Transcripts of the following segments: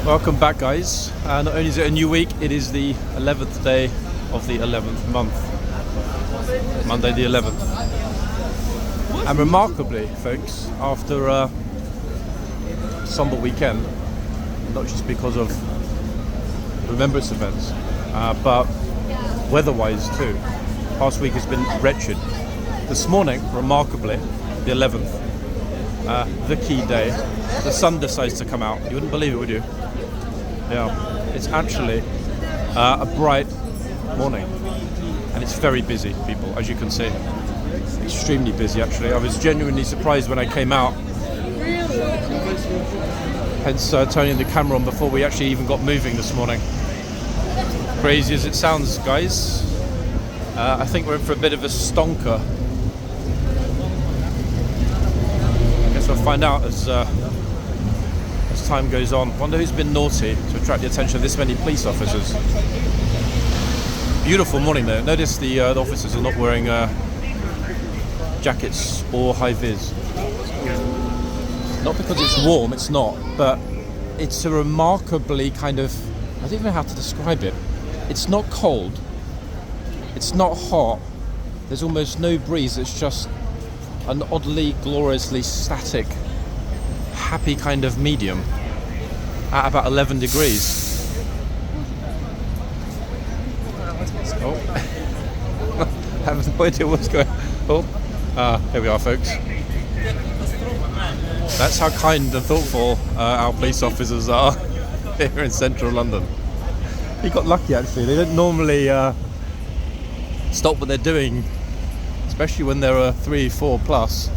Welcome back, guys. Not only is it a new week, it is the 11th day of the 11th month, Monday the 11th. And remarkably, folks, after a somber weekend, not just because of remembrance events, but weather-wise too, past week has been wretched. This morning, remarkably, the 11th, the key day, the sun decides to come out. You wouldn't believe it, would you? Yeah, it's actually a bright morning, and it's very busy, people, as you can see. Extremely busy, actually. I was genuinely surprised when I came out. Hence turning the camera on before we actually even got moving this morning. Crazy as it sounds, guys. I think we're in for a bit of a stonker. I guess we'll find out as time goes on. Wonder who's been naughty to attract the attention of this many police officers. Beautiful morning though. Notice the officers are not wearing jackets or high vis. Not because it's warm, it's not, but it's a remarkably kind of, I don't even know how to describe it. It's not cold, it's not hot, there's almost no breeze, it's just an oddly, gloriously static, happy kind of medium at about 11 degrees. Oh, I have no idea what's going on. Oh, here we are, folks. That's how kind and thoughtful our police officers are here in central London. You got lucky, actually. They don't normally stop what they're doing, especially when there are 3, 4 plus.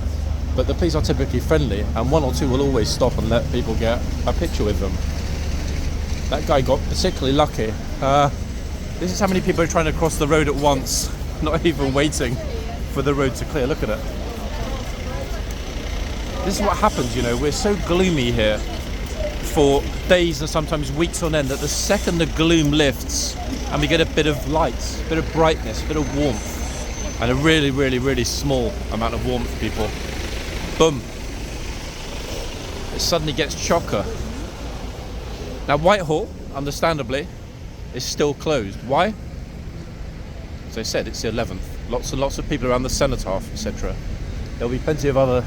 But the police are typically friendly, and 1 or 2 will always stop and let people get a picture with them. That guy got particularly lucky. This is how many people are trying to cross the road at once, not even waiting for the road to clear. Look at it. This is what happens, you know, we're so gloomy here for days and sometimes weeks on end that the second the gloom lifts and we get a bit of light, a bit of brightness, a bit of warmth, and a really, really, really small amount of warmth, people, boom, it suddenly gets chocker. Now Whitehall, understandably, is still closed. Why? As I said, it's the 11th. Lots and lots of people around the cenotaph, etc. There'll be plenty of other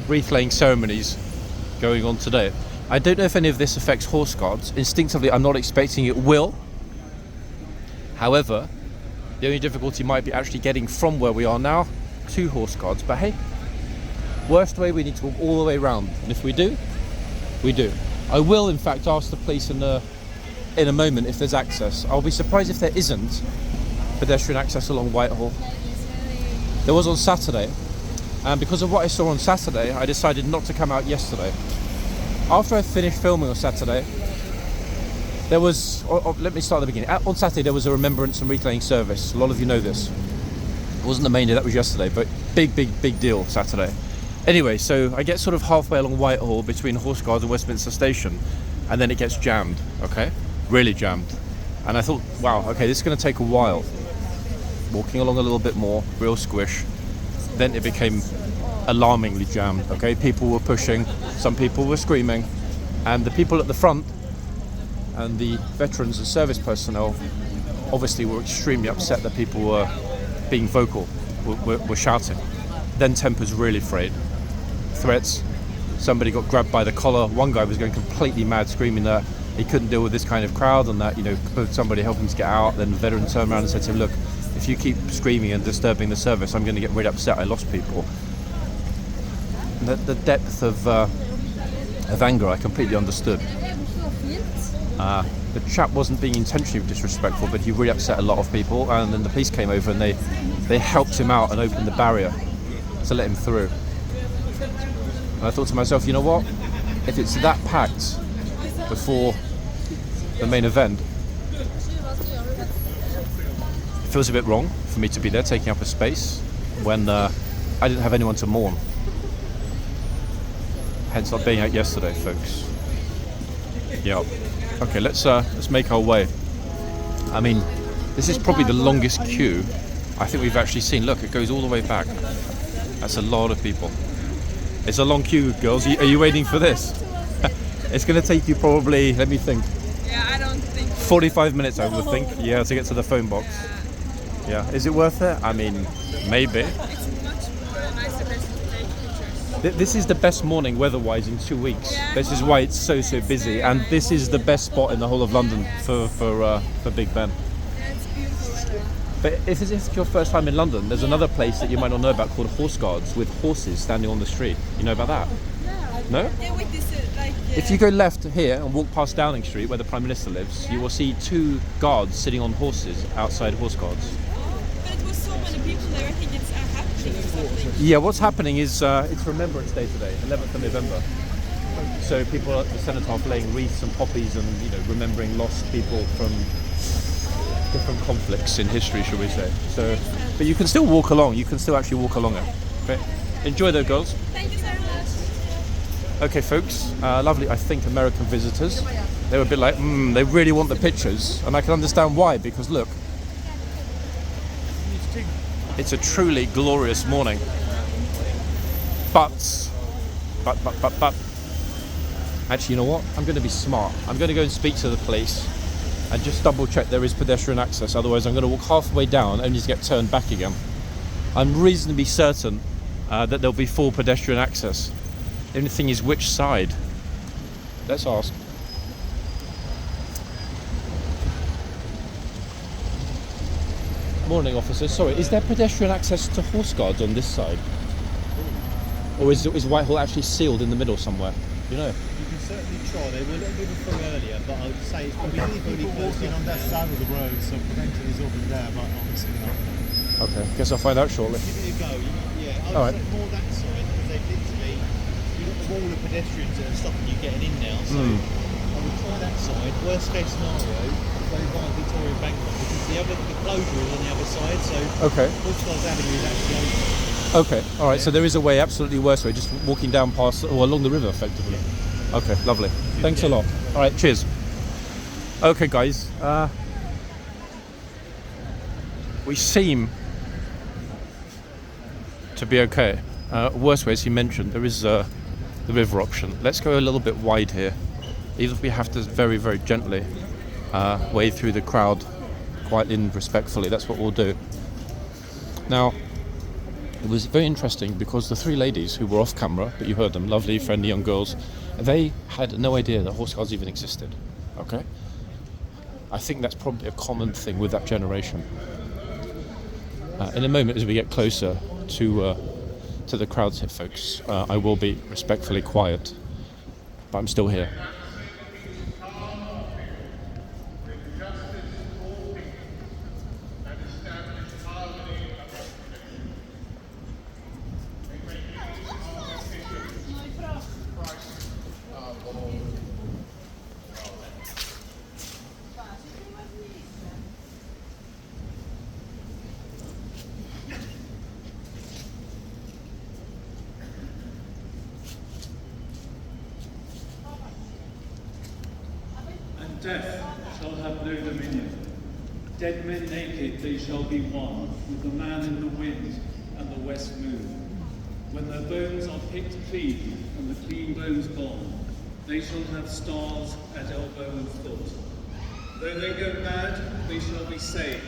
wreath-laying ceremonies going on today. I don't know if any of this affects horse guards. Instinctively, I'm not expecting it will. However, the only difficulty might be actually getting from where we are now to horse guards. But hey, worst way, we need to walk all the way around. And if we do, we do. I will, in fact, ask the police in a moment if there's access. I'll be surprised if there isn't pedestrian access along Whitehall. There was on Saturday, and because of what I saw on Saturday, I decided not to come out yesterday. After I finished filming on Saturday, there was, let me start at the beginning. On Saturday there was a remembrance and wreath-laying service. A lot of you know this. It wasn't the main day, that was yesterday, but big deal Saturday. Anyway, so I get sort of halfway along Whitehall between Horse Guards and Westminster Station, and then it gets jammed, okay? Really jammed. And I thought, wow, okay, this is going to take a while. Walking along a little bit more, real squish. Then it became alarmingly jammed, okay? People were pushing, some people were screaming, and the people at the front and the veterans and service personnel obviously were extremely upset that people were being vocal, were shouting. Then tempers really frayed. Threats, somebody got grabbed by the collar, one guy was going completely mad, screaming that he couldn't deal with this kind of crowd and that, you know, could somebody help him to get out. Then the veteran turned around and said to him, look, if you keep screaming and disturbing the service, I'm going to get really upset, I lost people. The depth of anger I completely understood. The chap wasn't being intentionally disrespectful, but he really upset a lot of people, and then the police came over and they helped him out and opened the barrier to let him through. And I thought to myself, you know what, if it's that packed before the main event, it feels a bit wrong for me to be there taking up a space when I didn't have anyone to mourn. Hence not being out yesterday, folks. Yeah. Okay, let's make our way. I mean, this is probably the longest queue I think we've actually seen. Look, it goes all the way back. That's a lot of people. It's a long queue, girls. Are you waiting for this? It's going to take you probably, let me think, Yeah, I don't think 45 minutes I would think, yeah, to get to the phone box. Yeah, is it worth it? I mean, maybe. it's much more a nicer place to take pictures. This is the best morning weather-wise in 2 weeks. Yeah. This is why it's so busy, and this is the best spot in the whole of London for Big Ben. Yeah, it's beautiful weather. But if it's your first time in London, there's another place that you might not know about called Horseguards, with horses standing on the street. You know about that? No. No? Yeah, wait, this like. If you go left here and walk past Downing Street, where the Prime Minister lives, you will see 2 guards sitting on horses outside Horseguards. But it was so many people there. I think it's happening or something. Yeah, what's happening is it's Remembrance Day today, 11th of November. So people at the cenotaph laying wreaths and poppies and, you know, remembering lost people from different conflicts in history, shall we say. So, but you can still walk along. You can still actually walk along it. Okay. Enjoy though, girls. Thank you so much. Okay, folks. Lovely. I think American visitors. They were a bit like, they really want the pictures, and I can understand why. Because look, it's a truly glorious morning. But. Actually, you know what? I'm going to be smart. I'm going to go and speak to the police and just double check there is pedestrian access. Otherwise, I'm going to walk halfway down only to get turned back again. I'm reasonably certain that there'll be full pedestrian access. The only thing is which side. Let's ask. Morning, officer. Sorry, is there pedestrian access to Horseguards on this side? Or is Whitehall actually sealed in the middle somewhere? You know? You can certainly try. They were a little bit full earlier, but I would say it's probably really walking on that side of the road, so potentially it's over there, but obviously not. Okay, guess I'll find out shortly. Give it a go. Yeah, All I would right. say more that side because they've literally you've got the wall of pedestrians that are stopping you getting in now. So I would try that side. Worst case scenario, go by Victoria Embankment because the closure is on the other side. So Okay. Horseguards Avenue is actually open. Okay, all right. So there is a way, absolutely worse way, just walking down past or along the river, effectively. Okay, lovely. Thanks a lot. All right, cheers. Okay, guys. We seem to be okay. Worst way, as you mentioned, there is the river option. Let's go a little bit wide here. Even if we have to very, very gently wade through the crowd, quietly and respectfully. That's what we'll do. Now. It was very interesting because the 3 ladies who were off camera, but you heard them, lovely, friendly young girls, they had no idea that Horseguards even existed. Okay? I think that's probably a common thing with that generation. In a moment, as we get closer to the crowds here, folks, I will be respectfully quiet, but I'm still here. Death shall have no dominion. Dead men naked they shall be one, with the man in the wind and the west moon. When their bones are picked clean, and the clean bones gone, they shall have stars at elbow and foot. Though they go mad, they shall be saved.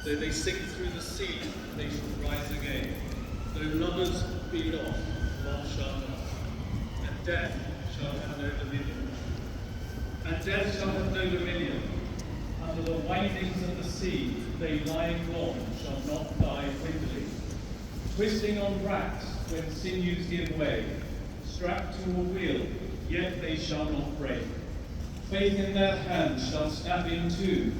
Though they sink through the sea, they shall rise again. Though lovers be lost, love shall not, and death shall have no dominion. And death shall have no dominion. Under the windings of the sea, they lying long shall not die windily. Twisting on racks when sinews give way, strapped to a wheel, yet they shall not break. Faith in their hands shall snap in two,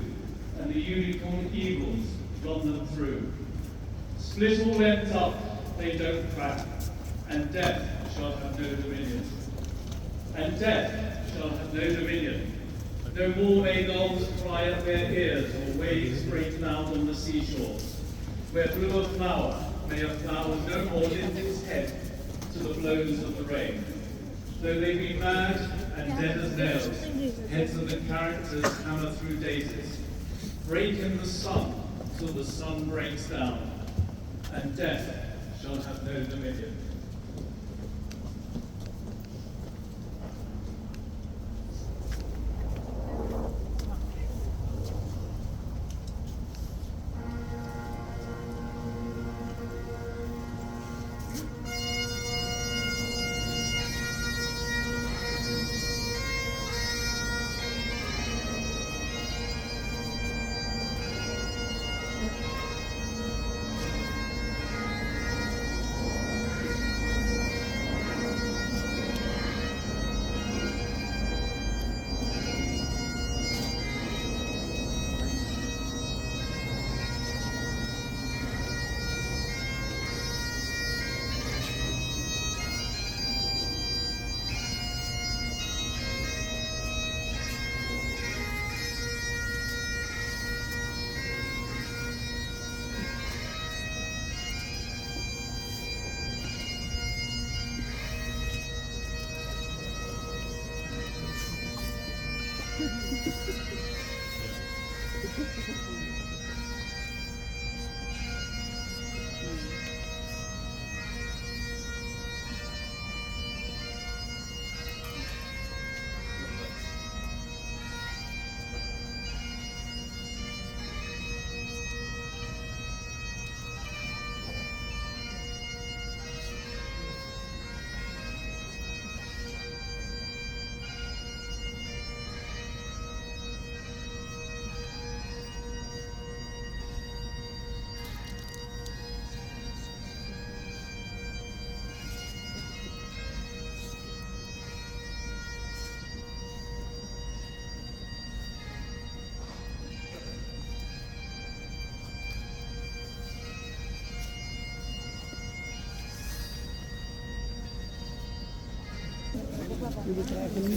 and the unicorn eagles run them through. Split all ends up, they don't crack, and death shall have no dominion. And death shall have no dominion. No more may gulls cry at their ears, or waves break loud on the seashores. Where blew a flower, may a flower no more lift its head to the blows of the rain. Though they be mad and dead as nails, heads of the characters hammer through daisies. Break in the sun till the sun breaks down, and death shall have no dominion.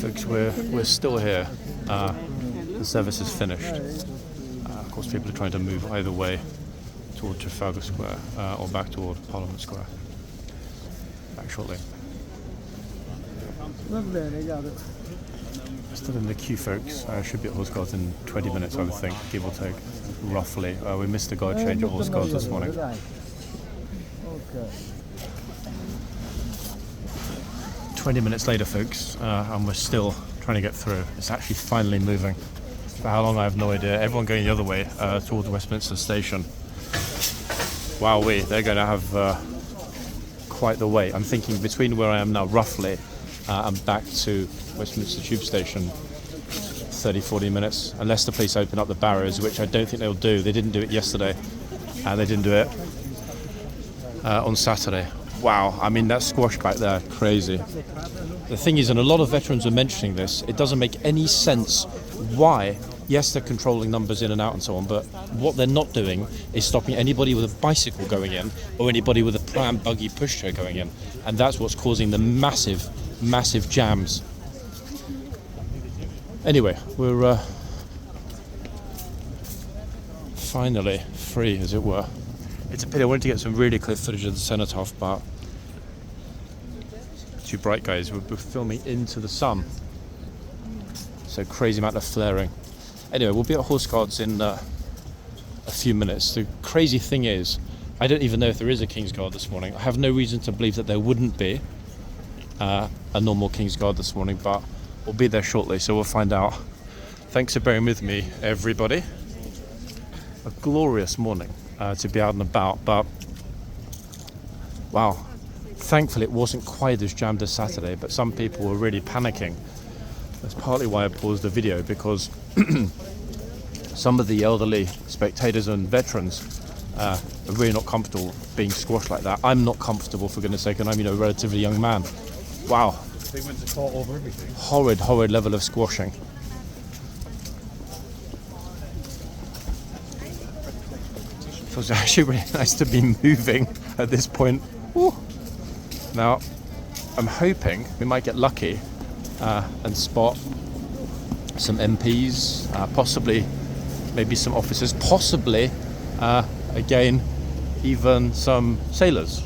Folks, we're still here. The service is finished. Of course, people are trying to move either way toward Trafalgar Square or back toward Parliament Square. Back shortly. Still in the queue, folks. Should be at horseguards in 20 minutes, I would think, give or take, roughly. We missed a guard change at horseguards this morning. 20 minutes later, folks, and we're still trying to get through. It's actually finally moving. For how long, I have no idea. Everyone going the other way towards Westminster Station. Wowee, they're going to have quite the way. I'm thinking between where I am now, roughly, and back to Westminster Tube Station, 30-40 minutes, unless the police open up the barriers, which I don't think they'll do. They didn't do it yesterday, and they didn't do it on Saturday. Wow, I mean, that squash back there, crazy. The thing is, and a lot of veterans are mentioning this, it doesn't make any sense why. Yes, they're controlling numbers in and out and so on, but what they're not doing is stopping anybody with a bicycle going in or anybody with a pram, buggy, pushchair going in. And that's what's causing the massive, massive jams. Anyway, we're finally free, as it were. It's a pity. I wanted to get some really clear footage of the cenotaph, but too bright, guys. We're filming into the sun, so crazy amount of flaring. Anyway, we'll be at horseguards in a few minutes. The crazy thing is, I don't even know if there is a kingsguard this morning. I have no reason to believe that there wouldn't be a normal kingsguard this morning, but we'll be there shortly, so we'll find out. Thanks for bearing with me, everybody. A glorious morning to be out and about, but wow, thankfully it wasn't quite as jammed as Saturday, but some people were really panicking. That's partly why I paused the video, because some of the elderly spectators and veterans are really not comfortable being squashed like that. I'm not comfortable, for goodness sake, and I'm, a relatively young man. Wow. They went to court over everything. Horrid level of squashing. So it's actually really nice to be moving at this point. Woo. Now, I'm hoping we might get lucky and spot some MPs, possibly maybe some officers, possibly, again, even some sailors.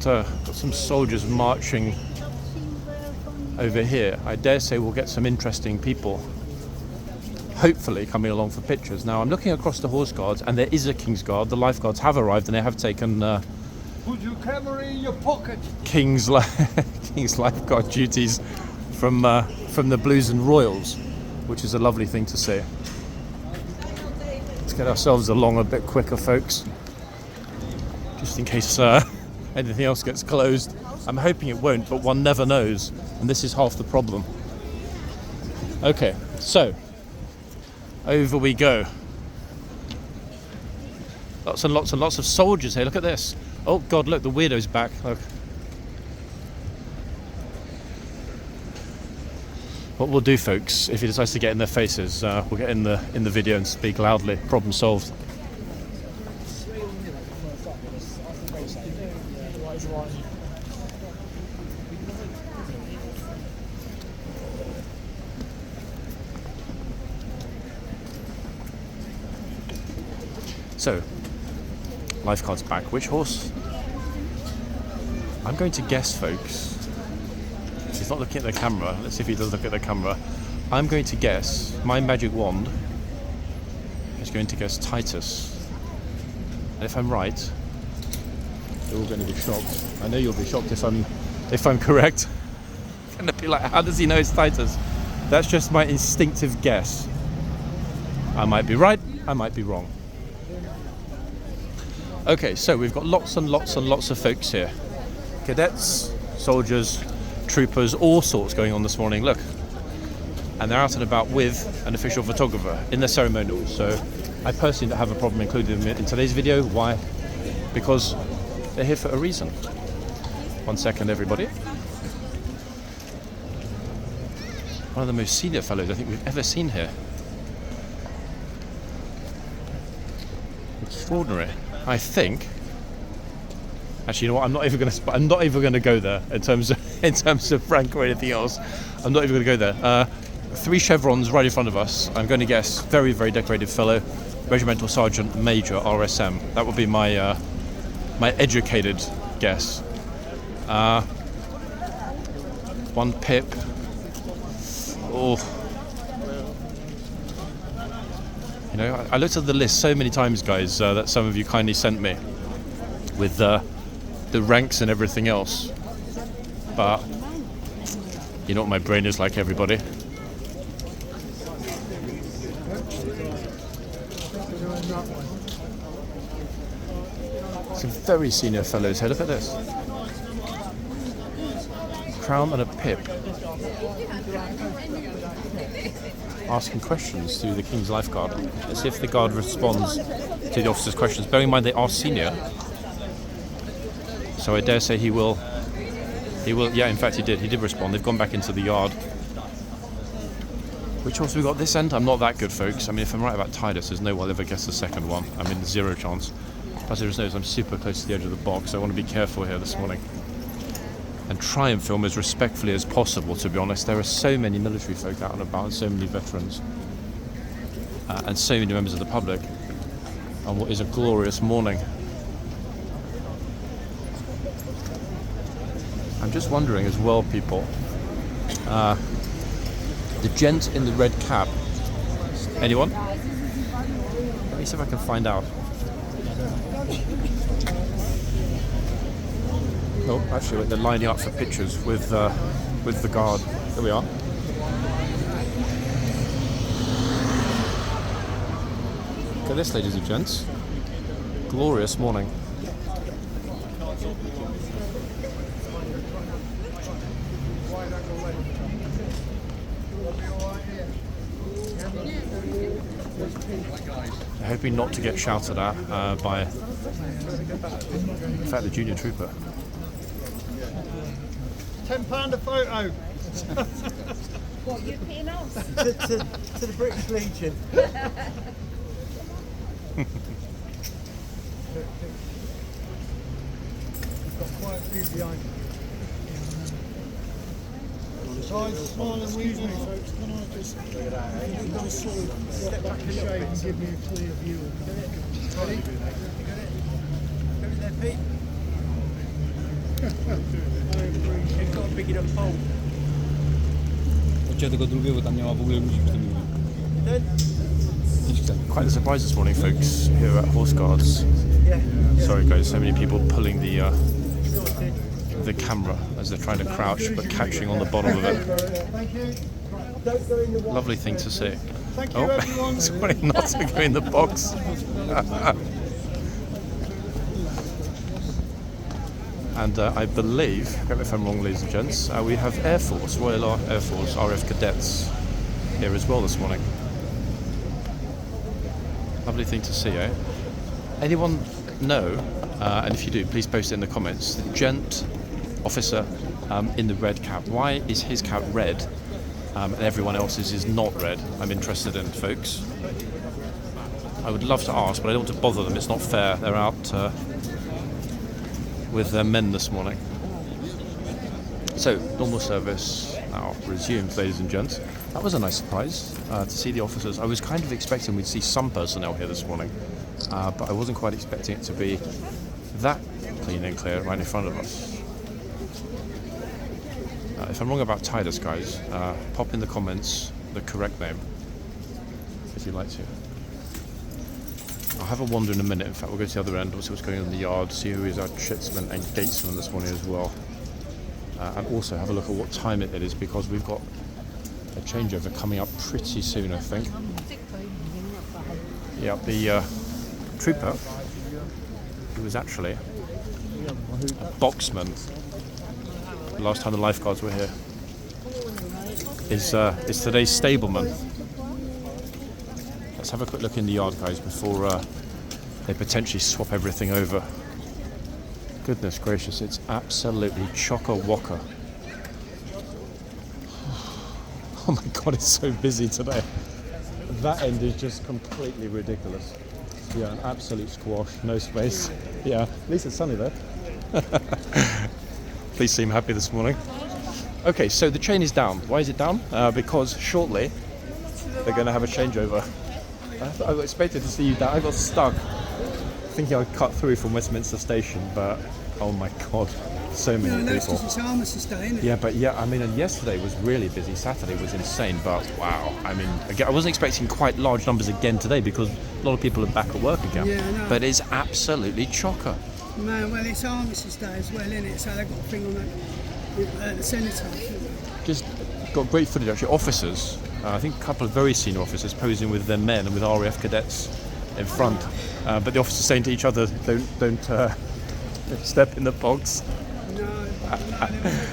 Got some soldiers marching over here. I dare say we'll get some interesting people, hopefully, coming along for pictures. Now, I'm looking across the horseguards, and there is a kingsguard. The lifeguards have arrived, and they have taken Put your camera in your pocket. King's lifeguard duties from the Blues and Royals, which is a lovely thing to see. Let's get ourselves along a bit quicker, folks, just in case anything else gets closed. I'm hoping it won't, but one never knows, and this is half the problem. Okay, so over we go. Lots and lots and lots of soldiers here. Look at this. Oh God, look, the weirdo's back. Look. What we'll do, folks, if he decides to get in their faces, we'll get in the video and speak loudly. Problem solved. So, lifeguard's back. Which horse? I'm going to guess, folks. He's not looking at the camera. Let's see if he does look at the camera. I'm going to guess, my magic wand is going to guess Titus. And if I'm right, you're all going to be shocked. I know you'll be shocked if I'm correct. I'm going to be like, how does he know it's Titus? That's just my instinctive guess. I might be right, I might be wrong. Okay, so we've got lots and lots and lots of folks here. Cadets, soldiers, troopers, all sorts going on this morning, look. And they're out and about with an official photographer in their ceremonial. So I personally don't have a problem including them in today's video. Why? Because they're here for a reason. 1 second, everybody. One of the most senior fellows I think we've ever seen here. Extraordinary. I think. Actually, you know what? I'm not even going to go there in terms of rank or anything else. I'm not even going to go there. 3 chevrons right in front of us. I'm going to guess very, very decorated fellow, Regimental Sergeant Major RSM. That would be my my educated guess. 1 pip. Oh. You know, I looked at the list so many times, guys, that some of you kindly sent me with the ranks and everything else. But you know what my brain is like, everybody. Some very senior fellows here. Look at this. Crown and a pip. Asking questions to the King's Lifeguard. Let's see if the guard responds to the officer's questions. Bearing in mind they are senior, so I dare say he will. Yeah, in fact he did respond. They've gone back into the yard. Which horse we got this end? I'm not that good, folks. I mean, if I'm right about Titus, there's no way I'll ever guess the second one. I mean, 0 chance. Plus there is no, I'm super close to the edge of the box, so I want to be careful here this morning. And try and film as respectfully as possible, to be honest. There are so many military folk out and about, and so many veterans, and so many members of the public on what is a glorious morning. I'm just wondering as well, people, the gent in the red cap, anyone? Let me see if I can find out. Oh, actually, wait, they're lining up for pictures with the guard. There we are. Look at this, ladies and gents. Glorious morning. I'm hoping not to get shouted at by, in fact, the junior trooper. £10 a photo. What, you're paying us? to the British Legion. We've got quite a few behind. Guys, smile and wave me, folks. Can I just sort of step back a shade and give me a clear view? Ready? Who's there, Pete? You've got a big enough pole. Quite a surprise this morning, folks, here at Horse Guards. Sorry guys, so many people pulling the camera as they're trying to crouch but catching on the bottom of it. Lovely thing to see. Oh, somebody not to go in the box. And I believe, correct me if I'm wrong, ladies and gents, we have Air Force, Royal Air Force, RF cadets here as well this morning. Lovely thing to see, eh? Anyone know, and if you do, please post it in the comments, the gent officer in the red cap, why is his cap red and everyone else's is not red? I'm interested in, folks. I would love to ask, but I don't want to bother them, it's not fair. They're out with their men this morning. So, normal service now resumed, ladies and gents. That was a nice surprise to see the officers. I was kind of expecting we'd see some personnel here this morning, but I wasn't quite expecting it to be that clean and clear right in front of us. If I'm wrong about Titus, guys, pop in the comments the correct name, if you'd like to. I'll have a wander in a minute. In fact, we'll go to the other end, we'll see what's going on in the yard, see who is our chitsman and gatesman this morning as well. And also have a look at what time it is, because we've got a changeover coming up pretty soon, I think. Yeah, the trooper, who was actually a boxman last time the lifeguards were here, is today's stableman. Let's have a quick look in the yard, guys, before they potentially swap everything over. Goodness gracious, it's absolutely chock-a-wocka. Oh my god, it's so busy today. That end is just completely ridiculous. Yeah, an absolute squash, no space. Yeah, at least it's sunny though. Please seem happy this morning. Okay, so the chain is down. Why is it down? Because shortly they're going to have a changeover. I expected to see you down. I got stuck thinking I'd cut through from Westminster Station, but oh my god, so many people. It's Armistice Day, isn't it? Yeah, but yeah, I mean, and yesterday was really busy. Saturday was insane, but wow. I mean, again, I wasn't expecting quite large numbers again today because a lot of people are back at work again. Yeah, I know. But it's absolutely chocker. Man, well, it's Armistice Day as well, isn't it? So they've got a thing on the senator. Just got great footage actually. Officers, I think a couple of very senior officers posing with their men and with RAF cadets in front. But the officers saying to each other, don't step in the box. No, there was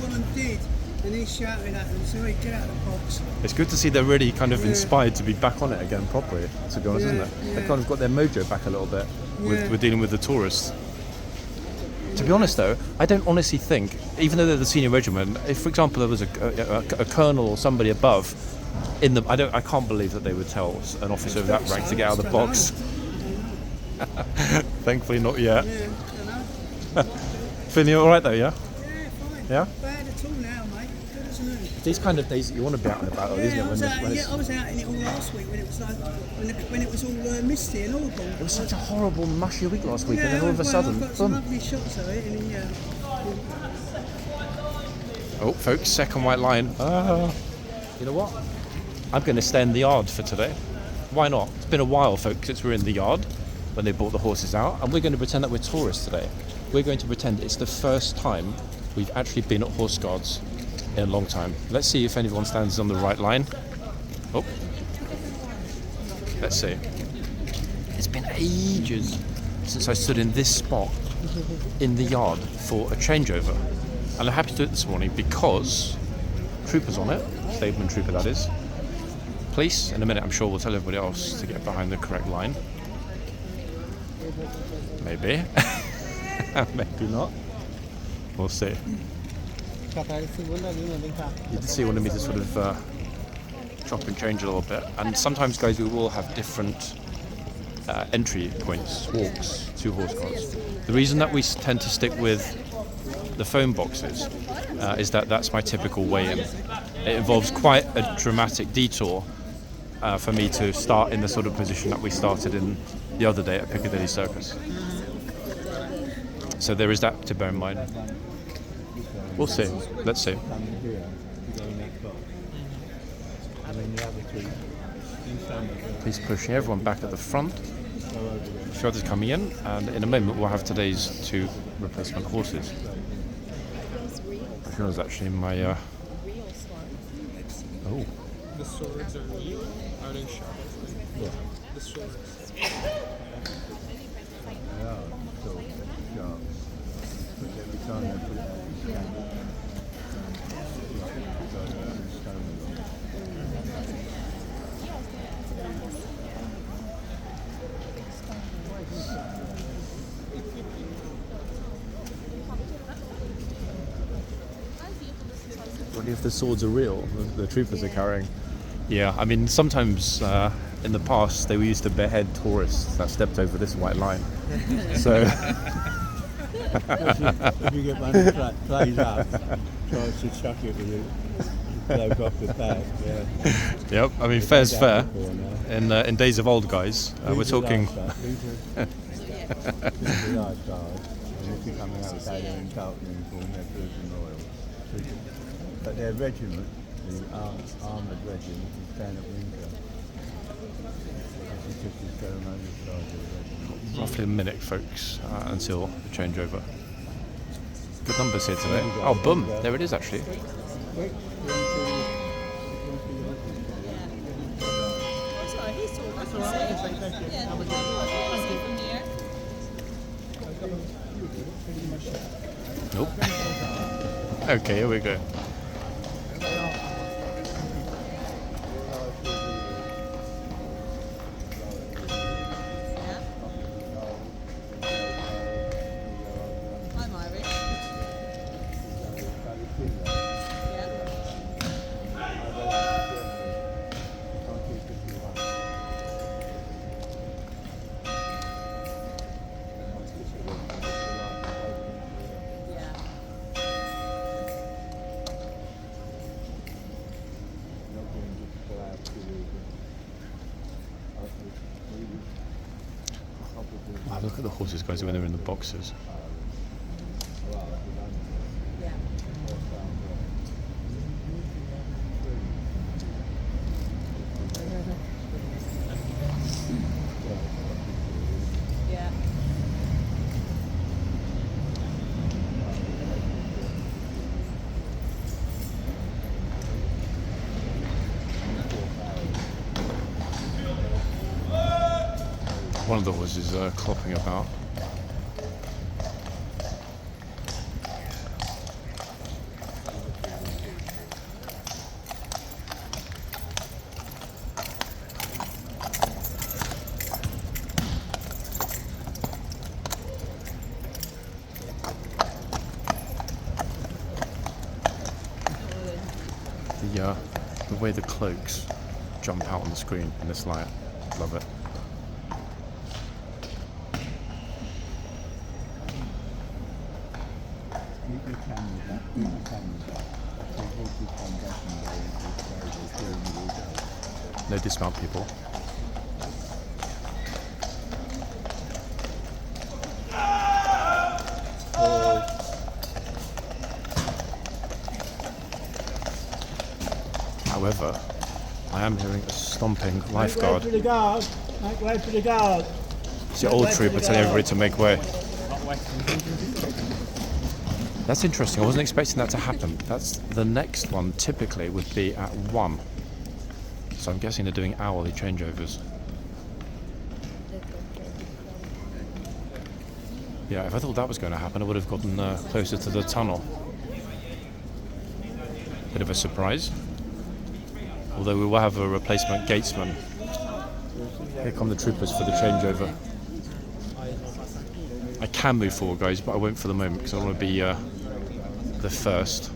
one did, and he shouted at them, so he'd get out of the box. It's good to see they're really kind of inspired to be back on it again properly, to be honest, isn't it? Yeah. They've kind of got their mojo back a little bit with dealing with the tourists. To be honest though, I don't honestly think, even though they're the senior regiment, if for example there was a colonel or somebody above in the, I can't believe that they would tell an officer of that rank to get out of the box. Thankfully not yet. Yeah, I know. Feeling all right though, yeah? Yeah, fine. Yeah? Bad at all now, mate. Good as new. These kind of days that you want to be out and about, isn't Yeah, it? I was out in it all last week when it was like when it was all misty and autumn. It was such a horrible, mushy week last week, Yeah, and then all of a sudden, I've got some boom. lovely shots of it, and yeah. Oh, folks, second white line. You know what? I'm going to stay in the yard for today. Why not? It's been a while, folks, since we were in the yard when they brought the horses out, and we're going to pretend that we're tourists today. We're going to pretend it's the first time we've actually been at Horse Guards in a long time. Let's see if anyone stands on the right line. Oh. Let's see. It's been ages since I stood in this spot in the yard for a changeover. And I'm happy to do it this morning because troopers on it, stableman trooper that is. Police, in a minute I'm sure will tell everybody else to get behind the correct line. Maybe. Maybe not. We'll see. You did see wanted me to sort of chop and change a little bit. And sometimes, guys, we will have different entry points, walks to Horse Guards. The reason that we tend to stick with the phone boxes is that that's my typical way in. It involves quite a dramatic detour for me to start in the sort of position that we started in the other day at Piccadilly Circus. So there is that to bear in mind. We'll see. Let's see. He's pushing everyone back at the front. A few others coming in, and in a moment we'll have today's two replacement horses. Here's actually my oh. The swords are out in shadow. Yeah. The swords. Wonder if the swords are real, the troopers are carrying. Yeah, I mean, sometimes in the past they were used to behead tourists that stepped over this white line. So. If you get one that plays up, tries to chuck it with it, bloke off the back, yeah. Yep, I mean, fair's fair. In days of old, guys, we're talking. These are the lifeguards, and if you come out, they're in Carlton uniform, they're Blues and Royals. But their regiment the armoured regiment is down at Windsor. He took his ceremonial side of the regiment. Roughly a minute, folks, until the changeover. Good numbers here today. Oh, boom! There it is, actually. Nope. Okay, here we go. I'm Irish. Wow, look at the horses, guys, when they're in the boxes. Yeah. One of the horses clopping about. The way the cloaks jump out on the screen in this light, love it. Keep the cameras up, keep the cameras up. The horses come back and go into the road. No dismount, people. However, I am hearing a stomping lifeguard. Make way for the guard. Make way for the guard. It's the old trooper telling everybody to make way. That's interesting. I wasn't expecting that to happen. That's the next one. Typically would be at 1. So I'm guessing they're doing hourly changeovers. Yeah, if I thought that was going to happen, I would have gotten closer to the tunnel. Bit of a surprise. Although we will have a replacement gatesman. Here come the troopers for the changeover. I can move forward, guys, but I won't for the moment because I want to be the first.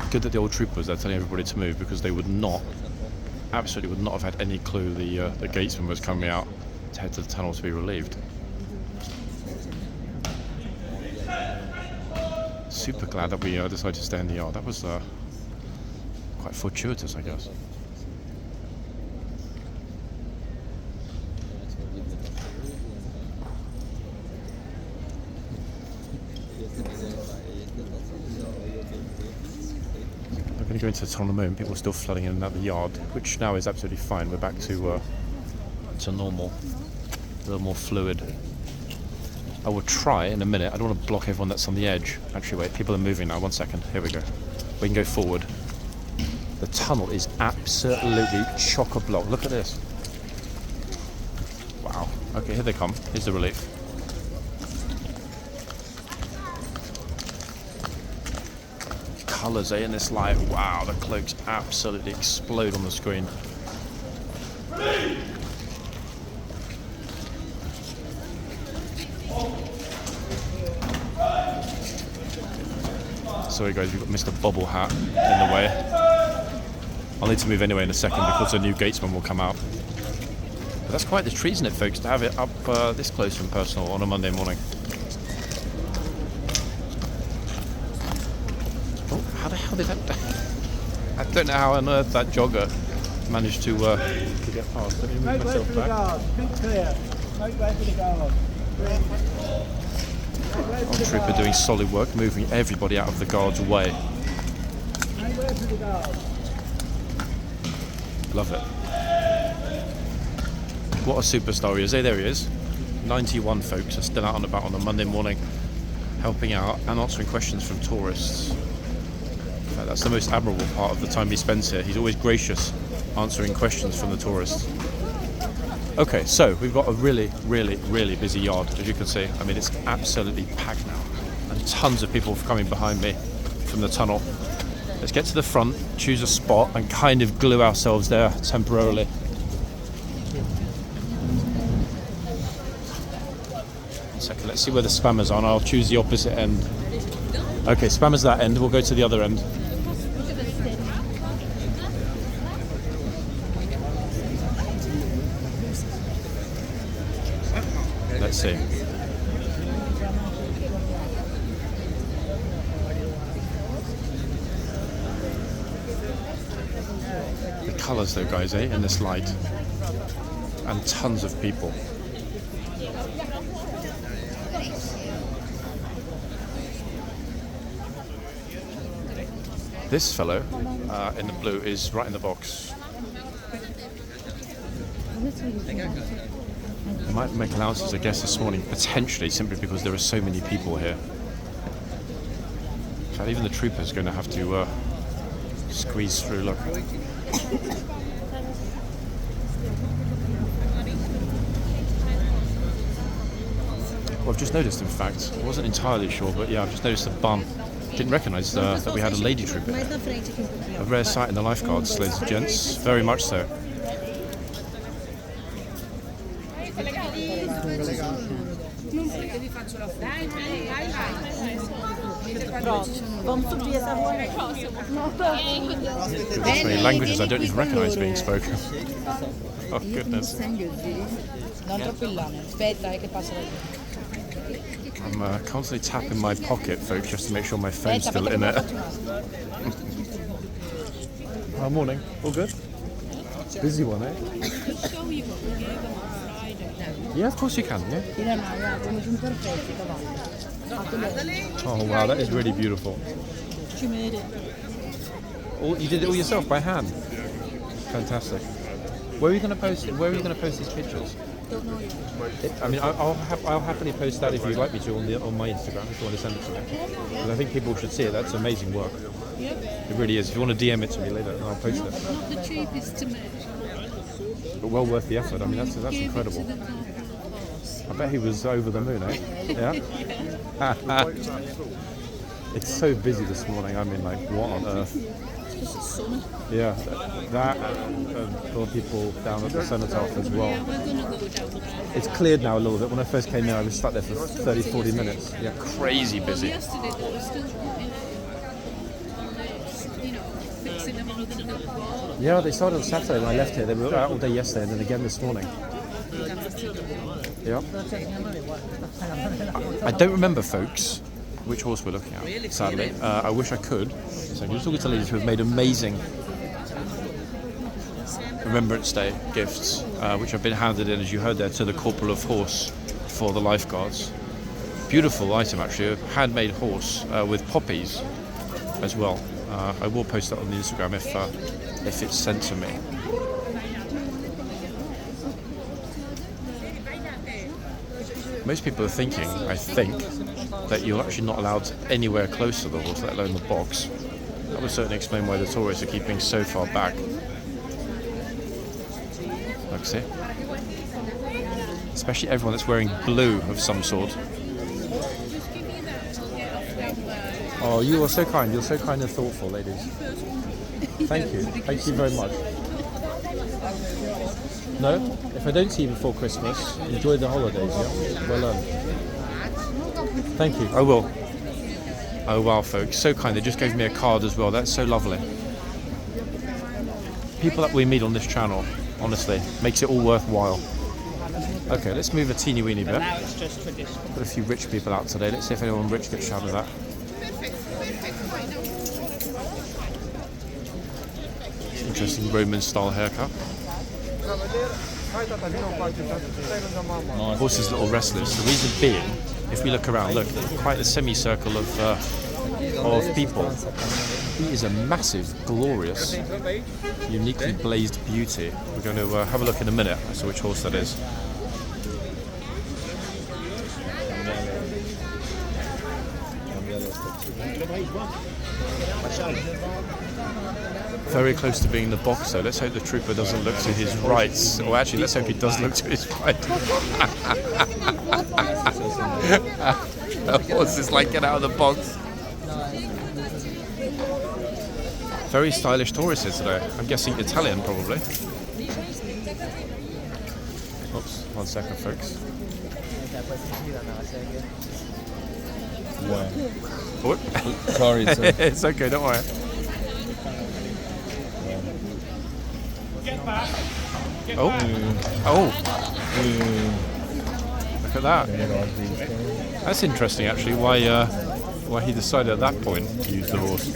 Good that the old troopers are telling everybody to move because they would not, absolutely would not have had any clue the gatesman was coming out to head to the tunnel to be relieved. Super glad that we decided to stay in the yard. That was quite fortuitous, I guess. I'm going to go into the tunnel in a moment. People are still flooding in and out the yard, which now is absolutely fine. We're back to normal, a little more fluid. I will try in a minute. I don't want to block everyone that's on the edge. Actually, wait, people are moving now. 1 second. Here we go. We can go forward. The tunnel is absolutely chock-a-block. Look at this. Wow. Okay, here they come. Here's the relief. Colours, in this light. Wow, the cloaks absolutely explode on the screen. Sorry guys, we've got Mr. Bobble Hat in the way. I'll need to move anyway in a second because the new gatesman will come out. But that's quite the treat, isn't it, folks, to have it up this close and personal on a Monday morning. Oh, how the hell did that... I don't know how on earth that jogger managed to get past. Let me move Make way myself for the back. guard. Keep clear. Make way for the guard. Our trooper doing solid work, moving everybody out of the guard's way. Love it. What a superstar he is. Hey, there he is. 91 folks are still out and about on a Monday morning, helping out and answering questions from tourists. In fact, that's the most admirable part of the time he spends here. He's always gracious, answering questions from the tourists. Okay, so we've got a really, really, really busy yard, as you can see. I mean, it's absolutely packed now, and tons of people coming behind me from the tunnel. Let's get to the front, choose a spot, and kind of glue ourselves there temporarily. Second, let's see where the spammers are, and I'll choose the opposite end. Okay, spammers that end, we'll go to the other end. Let's see. The colours though, guys, in this light. And tons of people. This fellow in the blue is right in the box. I might make allowances, I guess, this morning, potentially, simply because there are so many people here. In fact, even the trooper's going to have to squeeze through, look. Well, I've just noticed, in fact, I wasn't entirely sure, but yeah, I've just noticed a bum. Didn't recognise that we had a lady trooper here. A rare sight in the lifeguards, ladies and gents, very much so. Goodness me, languages I don't even recognise being spoken. Oh goodness. I'm constantly tapping my pocket, folks, just to make sure my phone's still in it. Oh, morning. All good? Busy one, eh? Yeah, of course you can, yeah? Oh wow, that is really beautiful. You did it all yourself by hand? Fantastic. Where are you going to post it? Where are you going to post these pictures? I mean, I'll happily post that if you'd like me to on my Instagram if you want to send it to me. Because I think people should see it. That's amazing work. It really is. If you want to DM it to me later, I'll post it. Not the cheapest to make. But well worth the effort. I mean, that's incredible. I bet he was over the moon, eh? Yeah. It's so busy this morning. I mean, like, what on earth? It's sunny. Yeah, that and a lot of people down at the cenotaph as well. Yeah, we're going to go down there. It's cleared now a little bit. When I first came there, I was stuck there for 30-40 minutes. Yeah, crazy busy. Yesterday they were still fixing them on the board. Yeah, they started on Saturday when I left here. They were out all day yesterday and then again this morning. Yeah. I don't remember, folks, which horse we're looking at, sadly. I wish I could. So I'm just talking to ladies who have made amazing Remembrance Day gifts, which have been handed in, as you heard there, to the Corporal of Horse for the lifeguards. Beautiful item, actually, a handmade horse with poppies as well. I will post that on the Instagram if it's sent to me. Most people are thinking, I think, that you're actually not allowed anywhere close to the horse, let alone the box. That would certainly explain why the tourists are keeping so far back. Look, see? Especially everyone that's wearing blue of some sort. Oh, you are so kind. You're so kind and thoughtful, ladies. Thank you. Thank you very much. No? If I don't see you before Christmas, enjoy the holidays, yeah? Well done. Thank you. I will. Oh wow, folks, so kind. They just gave me a card as well. That's so lovely. People that we meet on this channel, honestly, makes it all worthwhile. Okay, let's move a teeny weeny bit. Got a few rich people out today. Let's see if anyone rich gets shouted at. Interesting Roman style haircut. Horses are a little restless. The reason being if we look around, look, quite a semicircle of people. He is a massive, glorious, uniquely blazed beauty. We're going to have a look in a minute as to which horse that is. Very close to being the boxer. Let's hope the trooper doesn't look to his right. Or actually, let's hope he does look to his right. The horse is like, get out of the box. Very stylish horses today. I'm guessing Italian, probably. Oops, 1 second, folks. What? Sorry, sir. It's okay, don't worry. Oh, oh! Look at that. That's interesting, actually. Why he decided at that point to use the horse.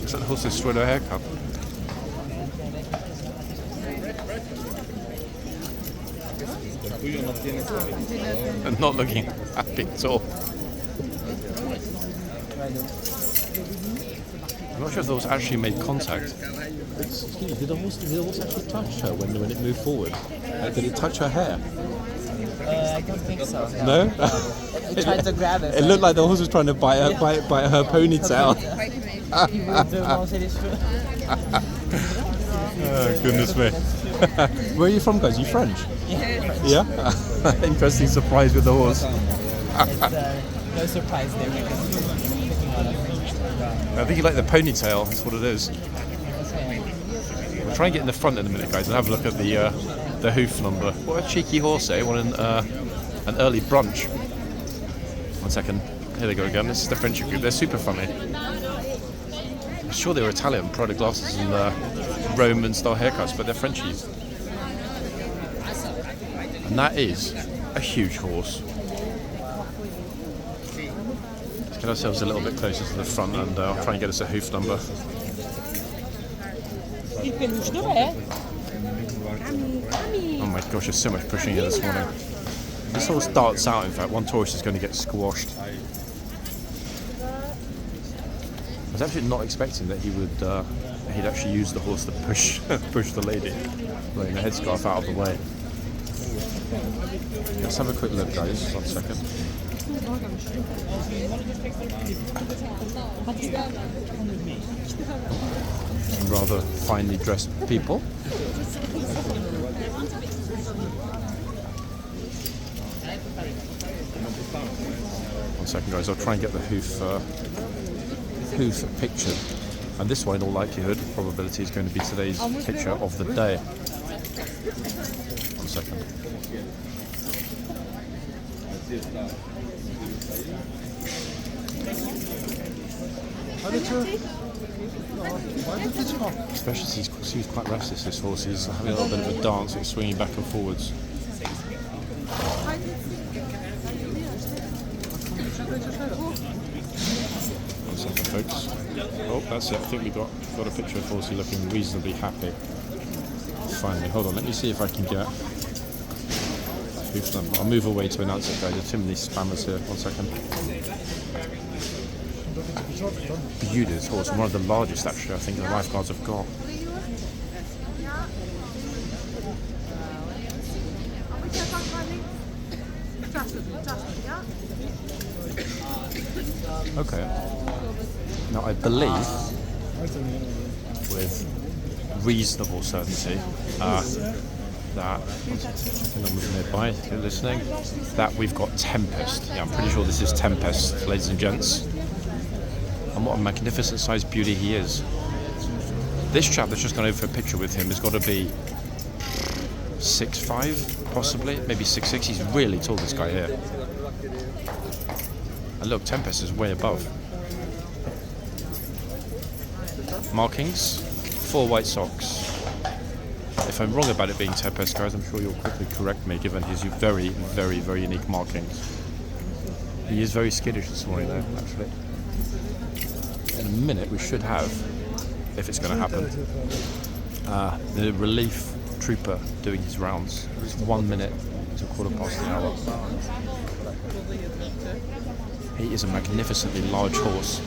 Looks like the horse has destroyed her haircut. And not looking happy at all. I'm not sure if the horse actually made contact. Excuse me, did the horse actually touch her when it moved forward? Did it touch her hair? I don't think so. No? It tried to grab it. It looked like the horse was trying to bite her ponytail. Oh, goodness me. Where are you from, guys? Are you French? Yeah? Interesting surprise with the horse. No surprise there because I think you like the ponytail, that's what it is. We'll try and get in the front in a minute, guys, and have a look at the hoof number. What a cheeky horse, eh? What an early brunch. 1 second. Here they go again. This is the friendship group. They're super funny. I'm sure they were Italian, Prada glasses and Roman-style haircuts, but they're Frenchies. And that is a huge horse. Let's get ourselves a little bit closer to the front and I'll try and get us a hoof number. Oh my gosh, there's so much pushing here this morning. This horse darts out, in fact. One Taurus is going to get squashed. I was actually not expecting that he'd actually use the horse to push the lady, letting the headscarf out of the way. Let's have a quick look, guys. 1 second. Some rather finely dressed people. 1 second, guys. I'll try and get the hoof pictured. And this one, in all likelihood, probability is going to be today's picture of the day. 1 second. Especially since he's quite restless, this horse. He's having a little bit of a dance, it's swinging back and forwards. 1 second, folks. Oh, that's it. I think we got a picture of Horsey looking reasonably happy. Finally, hold on. Let me see if I can get. I'll move away to announce it, guys. There's too many spammers here. 1 second. Beauteous horse, one of the largest actually I think the lifeguards have got. Okay. Now I believe, with reasonable certainty, that, checking numbers nearby if you're listening, that we've got Tempest. Yeah, I'm pretty sure this is Tempest, ladies and gents. And what a magnificent sized beauty he is. This chap that's just gone over for a picture with him has got to be 6'5", possibly, maybe 6'6". He's really tall, this guy here. And look, Tempest is way above. Markings, 4 white socks. If I'm wrong about it being Tempest, guys, I'm sure you'll quickly correct me, given his very, very, very unique markings. He is very skittish this morning, though, actually. In a minute, we should have, if it's going to happen, the relief trooper doing his rounds. It's 1 minute Until 1:15. He is a magnificently large horse.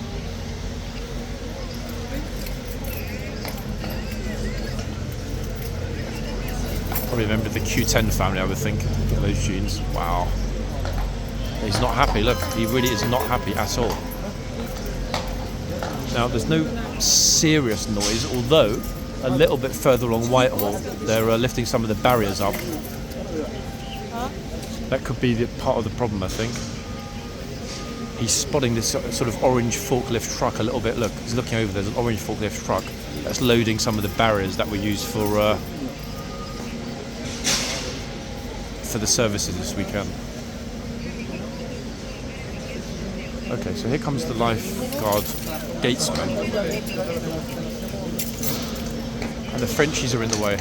Probably a member of the Q10 family, I would think. Look at those genes. Wow. He's not happy. Look, he really is not happy at all. Now, there's no serious noise, although a little bit further along Whitehall, they're lifting some of the barriers up. That could be part of the problem, I think. He's spotting this sort of orange forklift truck a little bit. Look, he's looking over. There's an orange forklift truck that's loading some of the barriers that were used for the services this weekend. Okay, so here comes the lifeguard gatesman. And the Frenchies are in the way.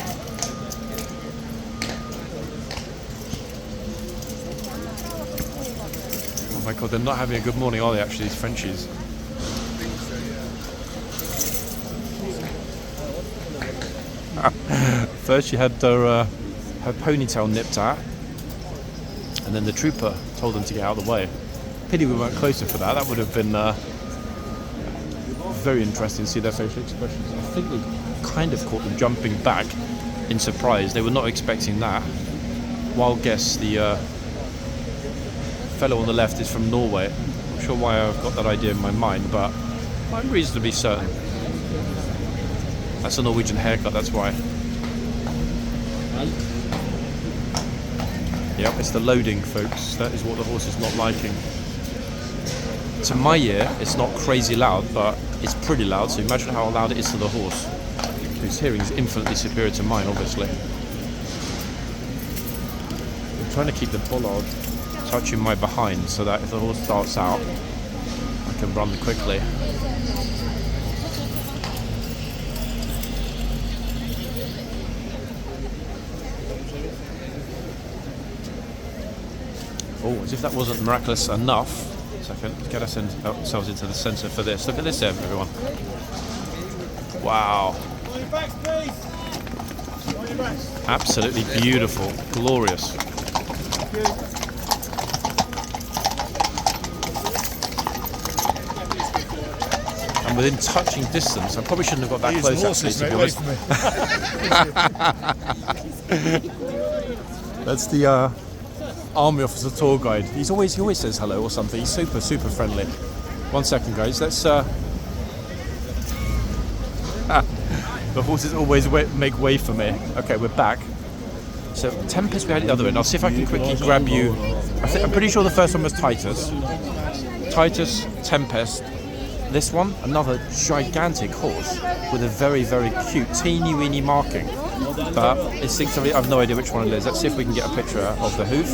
Oh my god, they're not having a good morning, are they, actually, these Frenchies? First she had her ponytail nipped at, and then the trooper told them to get out of the way. Pity we weren't closer for that. That would have been very interesting to see their facial expressions. I think we kind of caught them jumping back in surprise. They were not expecting that. Wild guess, the fellow on the left is from Norway. I'm not sure why I've got that idea in my mind, but I'm reasonably certain. That's a Norwegian haircut, that's why. Yep, it's the loading, folks. That is what the horse is not liking. To my ear, it's not crazy loud, but it's pretty loud, so imagine how loud it is to the horse, whose hearing is infinitely superior to mine, obviously. I'm trying to keep the bollard touching my behind so that if the horse starts out, I can run quickly. Oh, as if that wasn't miraculous enough. Second, let's get ourselves into the centre for this. Look at this, everyone. Wow. Absolutely beautiful, glorious. And within touching distance, I probably shouldn't have got that close, actually, to be honest. That's the army officer tour guide. He always says hello or something. He's super friendly. 1 second, guys. Let's the horses always make way for me. Okay, we're back. So Tempest we had at the other end. I'll see if I can quickly grab you. I'm pretty sure the first one was Titus, Tempest. This one, another gigantic horse with a very cute teeny weeny marking. But instinctively, I've no idea which one it is. Let's see if we can get a picture of the hoof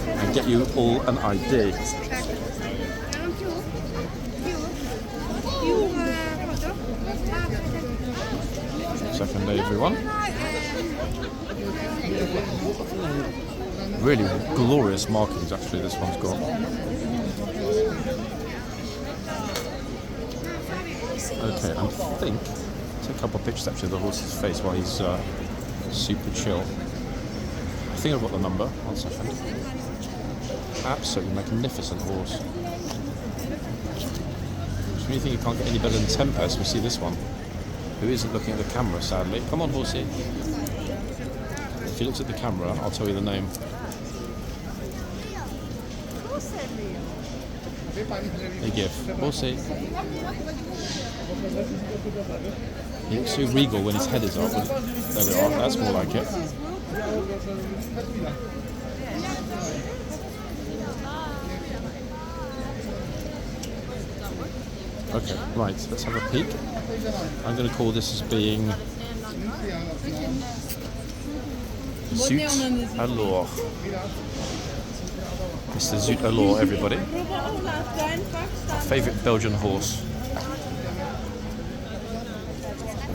and get you all an ID. Second day, everyone. Really glorious markings, actually, this one's got. Okay, I think take a couple of pictures actually of the horse's face while he's super chill. I think I've got the number. 1 second. Absolutely magnificent horse. So you think you can't get any better than Tempest? We see this one, who isn't looking at the camera, sadly. Come on, horsey. If he looks at the camera, I'll tell you the name. Hey, give. Horsey. He looks so regal when his head is up. There we are. That's more like it. Okay, right. Let's have a peek. I'm going to call this as being Zoot Alors. Mr. Zoot Alors, everybody. Our favourite Belgian horse.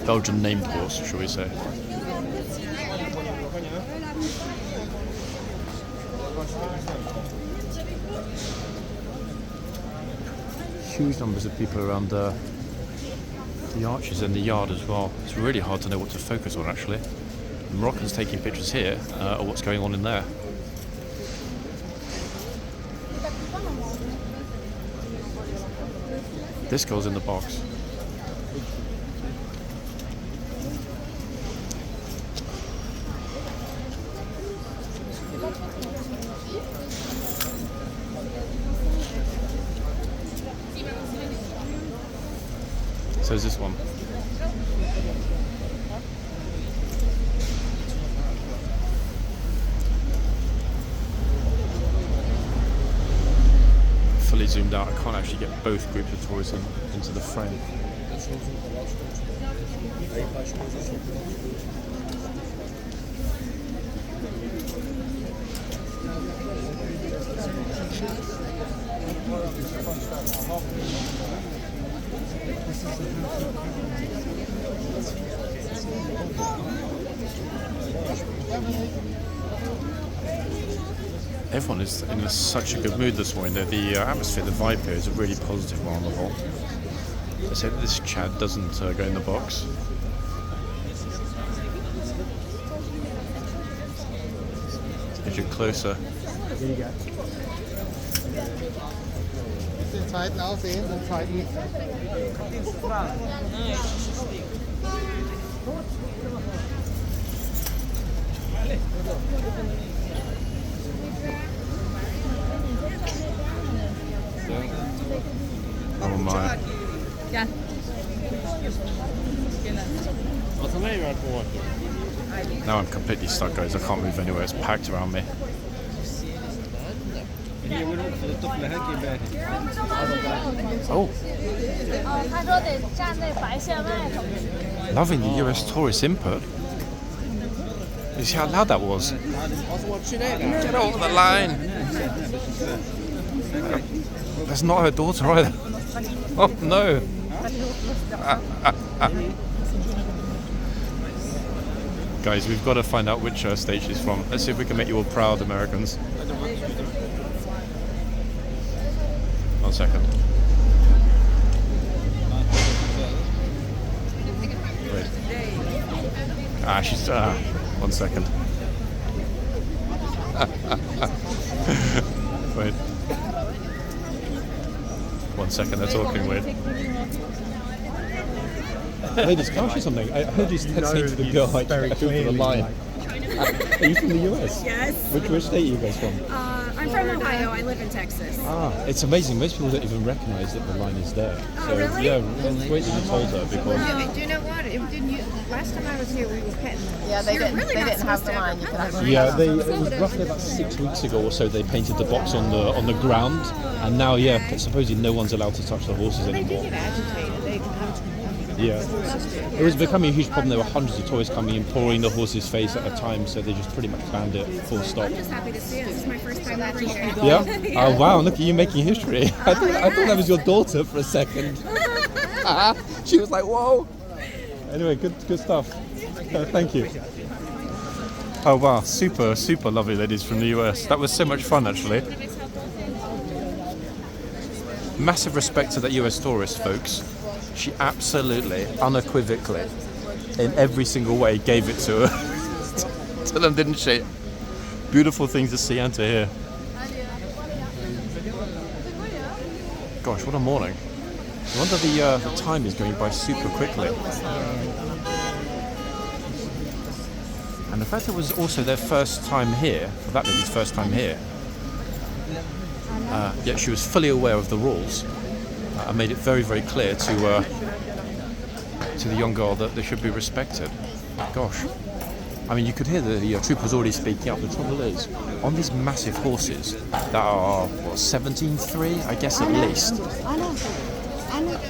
Belgian named horse, shall we say. Huge numbers of people around the arches and the yard as well. It's really hard to know what to focus on, actually. The Moroccans taking pictures here, or what's going on in there. This goes in the box. So is this one. Fully zoomed out, I can't actually get both groups of toys into the frame. Everyone is in such a good mood this morning. The atmosphere, the vibe here is a really positive one on the whole. Let's hope this Chad doesn't go in the box. Let's get you closer. Here you go. Den zweiten aussehen, den zweiten. Oh my. Ja. Now I'm completely stuck, guys. I can't move anywhere. It's packed around me. Oh. Loving the US tourist input. You see how loud that was? Get over the line. That's not her daughter either. Oh no. Guys, we've got to find out which state she's from. Let's see if we can make you all proud, Americans. 1 second. Wait. She's 1 second. Wait. 1 second, they're talking weird. Ladies, can I ask you something? I heard you say to the girl, like, over the line. Are you from the US? Yes. Which state are you guys from? I'm from Ohio. I live in Texas. It's amazing. Most people don't even recognise that the line is there. So, really? Yeah, it's great that you told her because... Do you know what? Last time I was here, we were petting them. Yeah, they You're didn't. really They not didn't have supposed the to line. You could have. Yeah, it was roughly about 6 weeks ago or so. They painted the box on the ground, and now, yeah, supposedly no one's allowed to touch the horses They do anymore. get agitated. Yeah, it was becoming a huge problem. There were hundreds of toys coming in, pouring the horse's face at a time, so they just pretty much banned it full stop. I'm just happy to see it. This is my first time over here. Yeah. Oh wow! Look at you making history. I thought that was your daughter for a second. She was like, "Whoa!" Anyway, good stuff. Thank you. Oh wow! Super lovely ladies from the US. That was so much fun, actually. Massive respect to that US tourist, folks. She absolutely, unequivocally, in every single way, gave it to her. To them, didn't she? Beautiful things to see and to hear. Gosh, what a morning. I wonder the time is going by super quickly. And the fact it was also their first time here, or that lady's first time here, yet she was fully aware of the rules. I made it very, very clear to the young girl that they should be respected. Gosh. I mean, you could hear the troopers already speaking up. The trouble is, on these massive horses that are, 17.3, I guess at least,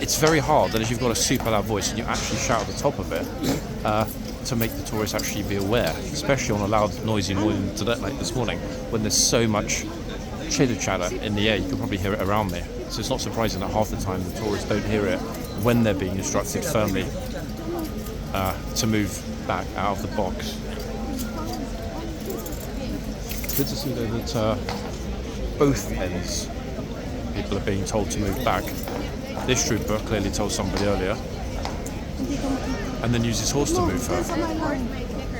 it's very hard that if you've got a super loud voice and you actually shout at the top of it, to make the tourists actually be aware, especially on a loud, noisy morning like this morning, when there's so much chitter-chatter in the air. You can probably hear it around me. So it's not surprising that half the time the tourists don't hear it when they're being instructed firmly to move back out of the box. Good to see though that both ends people are being told to move back. This trooper clearly told somebody earlier and then used his horse to move her.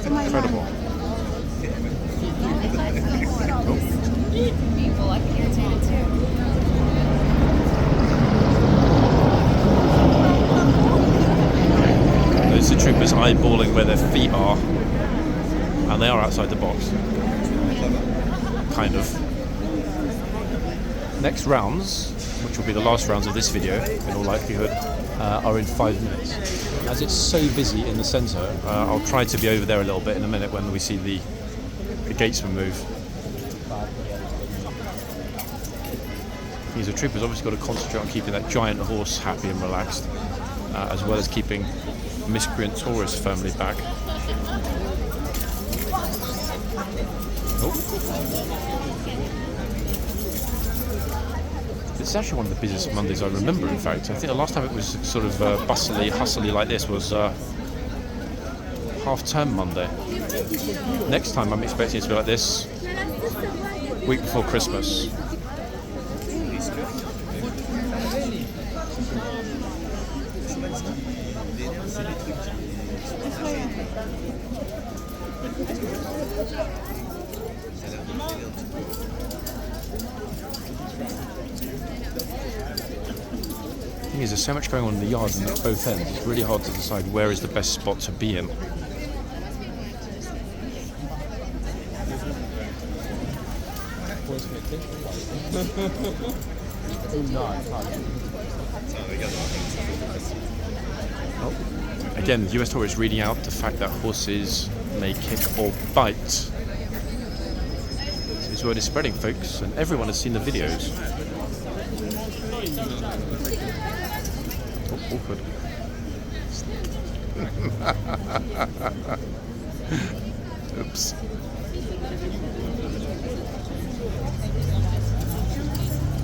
Incredible. People, I can irritate it too. troopers eyeballing where their feet are, and they are outside the box. Kind of. Next rounds, which will be the last rounds of this video, in all likelihood, are in 5 minutes. As it's so busy in the centre, I'll try to be over there a little bit in a minute when we see the gatesman move. These are troopers obviously got to concentrate on keeping that giant horse happy and relaxed, as well as keeping miscreant tourist firmly back. Oh. It's actually one of the busiest Mondays I remember, in fact. I think the last time it was sort of bustly, hustly like this was half-term Monday. Next time I'm expecting it to be like this, week before Christmas. The thing is, there's so much going on in the yard and at both ends, it's really hard to decide where is the best spot to be in. Oh. Again, the US tourist reading out the fact that horses may kick or bite. This word is spreading, folks, and everyone has seen the videos. Oh, awkward. Oops.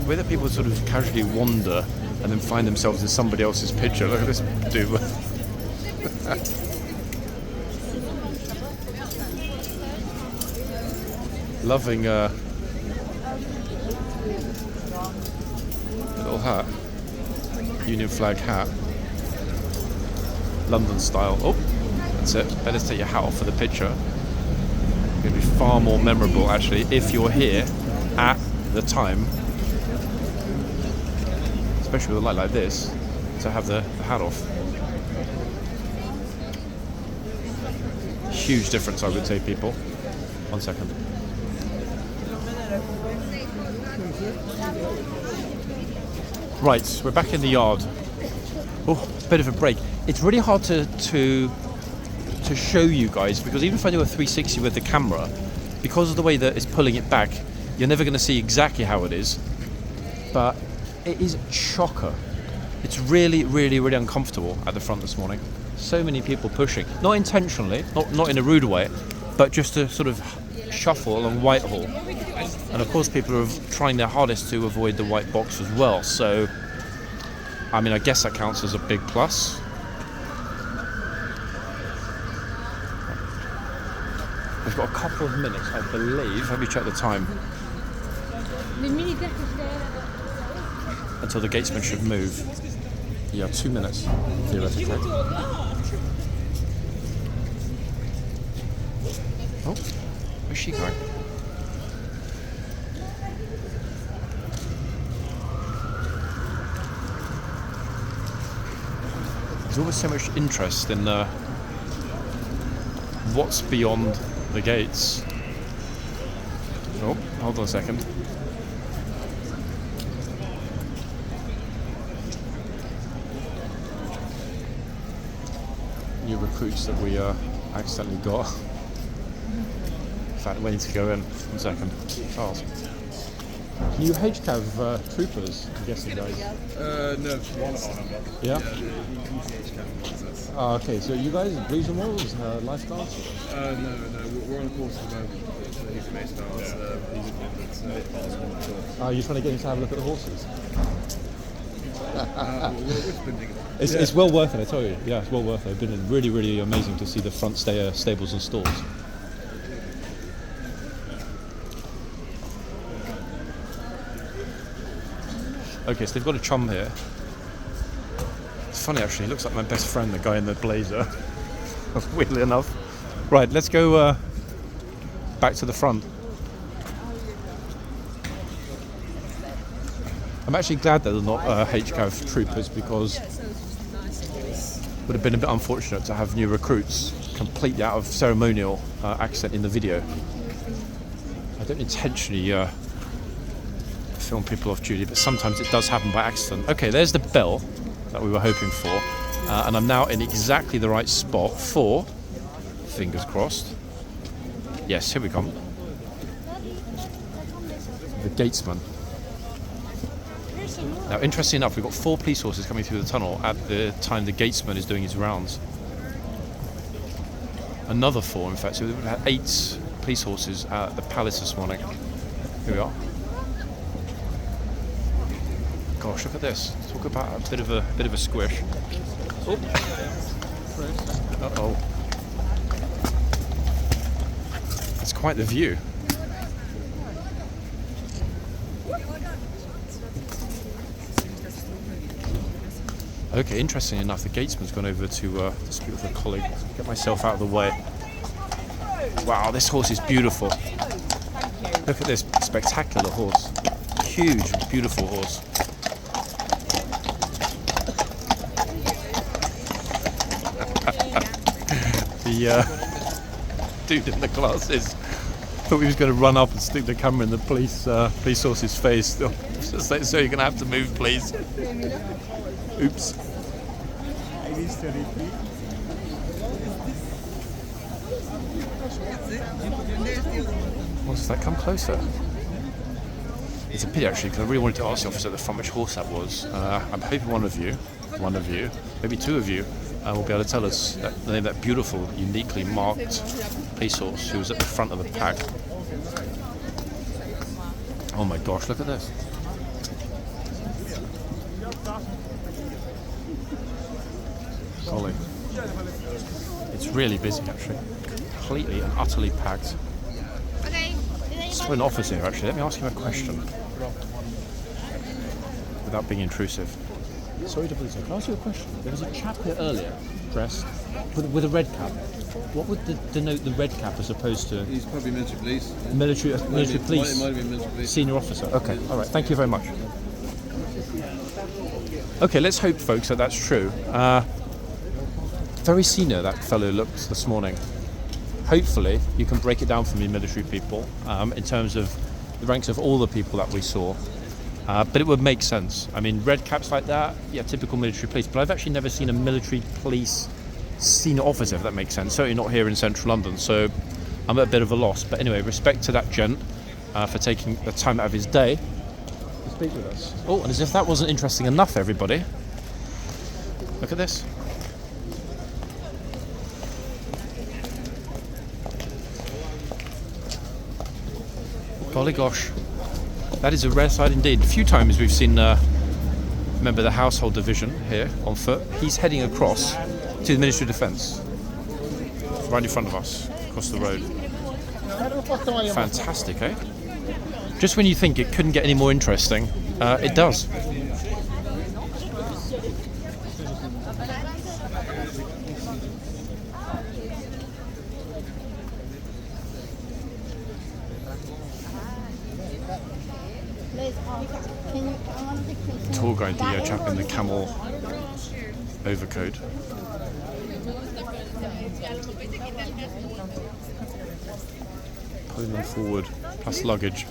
The way that people sort of casually wander and then find themselves in somebody else's picture. Look at this dude. Loving little hat, Union flag hat, London style. Oh, that's it. Better take your hat off for the picture. It's going to be far more memorable actually if you're here at the time, especially with a light like this, to have the hat off. Huge difference, I would say, people. 1 second. Right, we're back in the yard. Oh, bit of a break. It's really hard to show you guys, because even if I do a 360 with the camera, because of the way that it's pulling it back, you're never going to see exactly how it is. But it is chocker. It's really, really, really uncomfortable at the front this morning. So many people pushing, not intentionally, not in a rude way, but just to sort of shuffle along Whitehall. And of course people are trying their hardest to avoid the white box as well, so I mean, I guess that counts as a big plus. We've got a couple of minutes, I believe. Let me check the time. Until the gatesman should move. Yeah, 2 minutes, theoretically. Oh, where's she going? There's always so much interest in what's beyond the gates. Oh, hold on a second. New recruits that we accidentally got. In fact, waiting to go in. 1 second. Charles. New HCAV troopers, I'm guessing, guys? No, one. Yeah? Okay, so you guys, Blues and Royals, lifeguards? No, we're on a course at the moment. He's based on us. You're trying to get him to have a look at the horses? We're spending. It's well worth it, I tell you. Yeah, it's well worth it. It's been really, really amazing to see the front stables and stalls. Okay, so they've got a chum here. It's funny actually, he looks like my best friend, the guy in the blazer. Weirdly enough. Right, let's go back to the front. I'm actually glad that they're not HCAV troopers, because would have been a bit unfortunate to have new recruits completely out of ceremonial accent in the video. I don't intentionally film people off duty, but sometimes it does happen by accident. Okay, there's the bell that we were hoping for, and I'm now in exactly the right spot for, fingers crossed, yes, here we come, the gatesman. Now, interestingly enough, we've got 4 police horses coming through the tunnel at the time the gatesman is doing his rounds. Another 4, in fact, so we've had 8 police horses at the palace this morning. Here we are. Gosh, look at this. Talk about a bit of a squish. Oh. Uh-oh. It's quite the view. Okay, interesting enough, the gatesman's gone over to speak with a colleague. Get myself out of the way. Wow, this horse is beautiful. Look at this spectacular horse. Huge, beautiful horse. The dude in the glasses thought he was going to run up and stick the camera in the police horse's face. Just like, so you're going to have to move, please. Oops. What's that? Come closer. It's a pity actually, because I really wanted to ask the officer at the front which horse that was. I'm hoping one of you, maybe 2 of you, will be able to tell us the name of that beautiful, uniquely marked police horse who was at the front of the pack. Oh my gosh, look at this. Golly. It's really busy actually. Completely and utterly packed. There's an officer here actually. Let me ask him a question. Without being intrusive. Sorry to be so. Can I ask you a question? There was a chap here earlier, dressed with a red cap. What would denote the red cap as opposed to? He's probably military police. Military police. Might have been military police. Senior officer. Okay. All right. Thank you very much. Okay. Let's hope, folks, that that's true. Very senior that fellow looked this morning. Hopefully, you can break it down for me, military people, in terms of the ranks of all the people that we saw. But it would make sense. I mean, red caps like that, yeah, typical military police. But I've actually never seen a military police senior officer, if that makes sense. Certainly not here in central London. So I'm at a bit of a loss. But anyway, respect to that gent for taking the time out of his day to speak with us. Oh, and as if that wasn't interesting enough, everybody. Look at this. Golly gosh. That is a rare sight indeed. A few times we've seen, remember the household division here on foot. He's heading across to the Ministry of Defence, right in front of us, across the road. Fantastic, eh? Just when you think it couldn't get any more interesting, it does. Tour guide, the chap in the camel overcoat. Pulling them forward, plus luggage.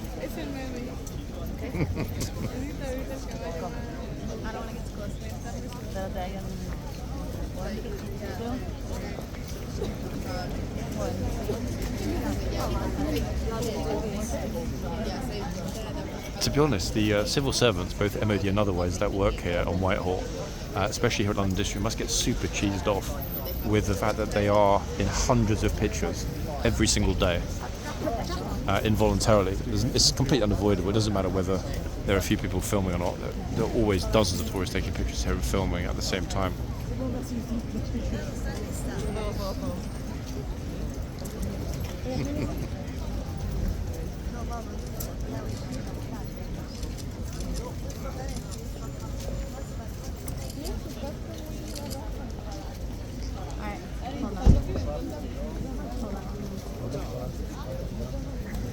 To be honest, the civil servants, both MOD and otherwise, that work here on Whitehall, especially here at London District, must get super cheesed off with the fact that they are in hundreds of pictures every single day, involuntarily. It's completely unavoidable. It doesn't matter whether there are a few people filming or not. There are always dozens of tourists taking pictures here and filming at the same time.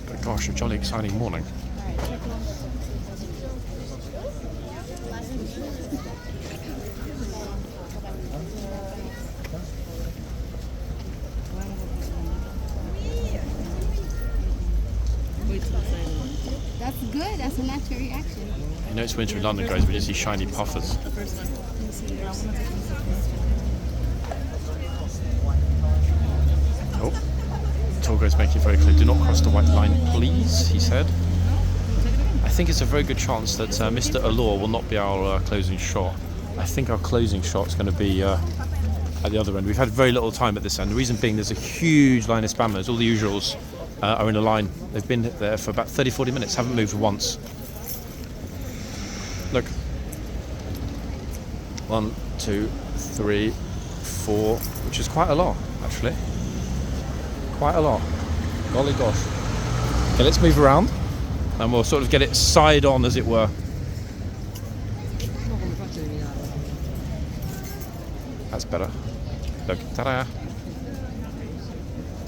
But gosh, a jolly exciting morning. good. That's a natural reaction. You know it's winter in London, guys, when you see shiny puffers. Oh, tour guide's making it very clear. Do not cross the white line, please, he said. I think it's a very good chance that Mr. Allure will not be our closing shot. I think our closing shot is going to be at the other end. We've had very little time at this end. The reason being there's a huge line of spammers. All the usuals are in a line. They've been there for about 30-40 minutes, haven't moved once. Look. 1, 2, 3, 4, which is quite a lot, actually. Quite a lot. Golly gosh. Okay, let's move around and we'll sort of get it side on, as it were. That's better. Look, ta-da!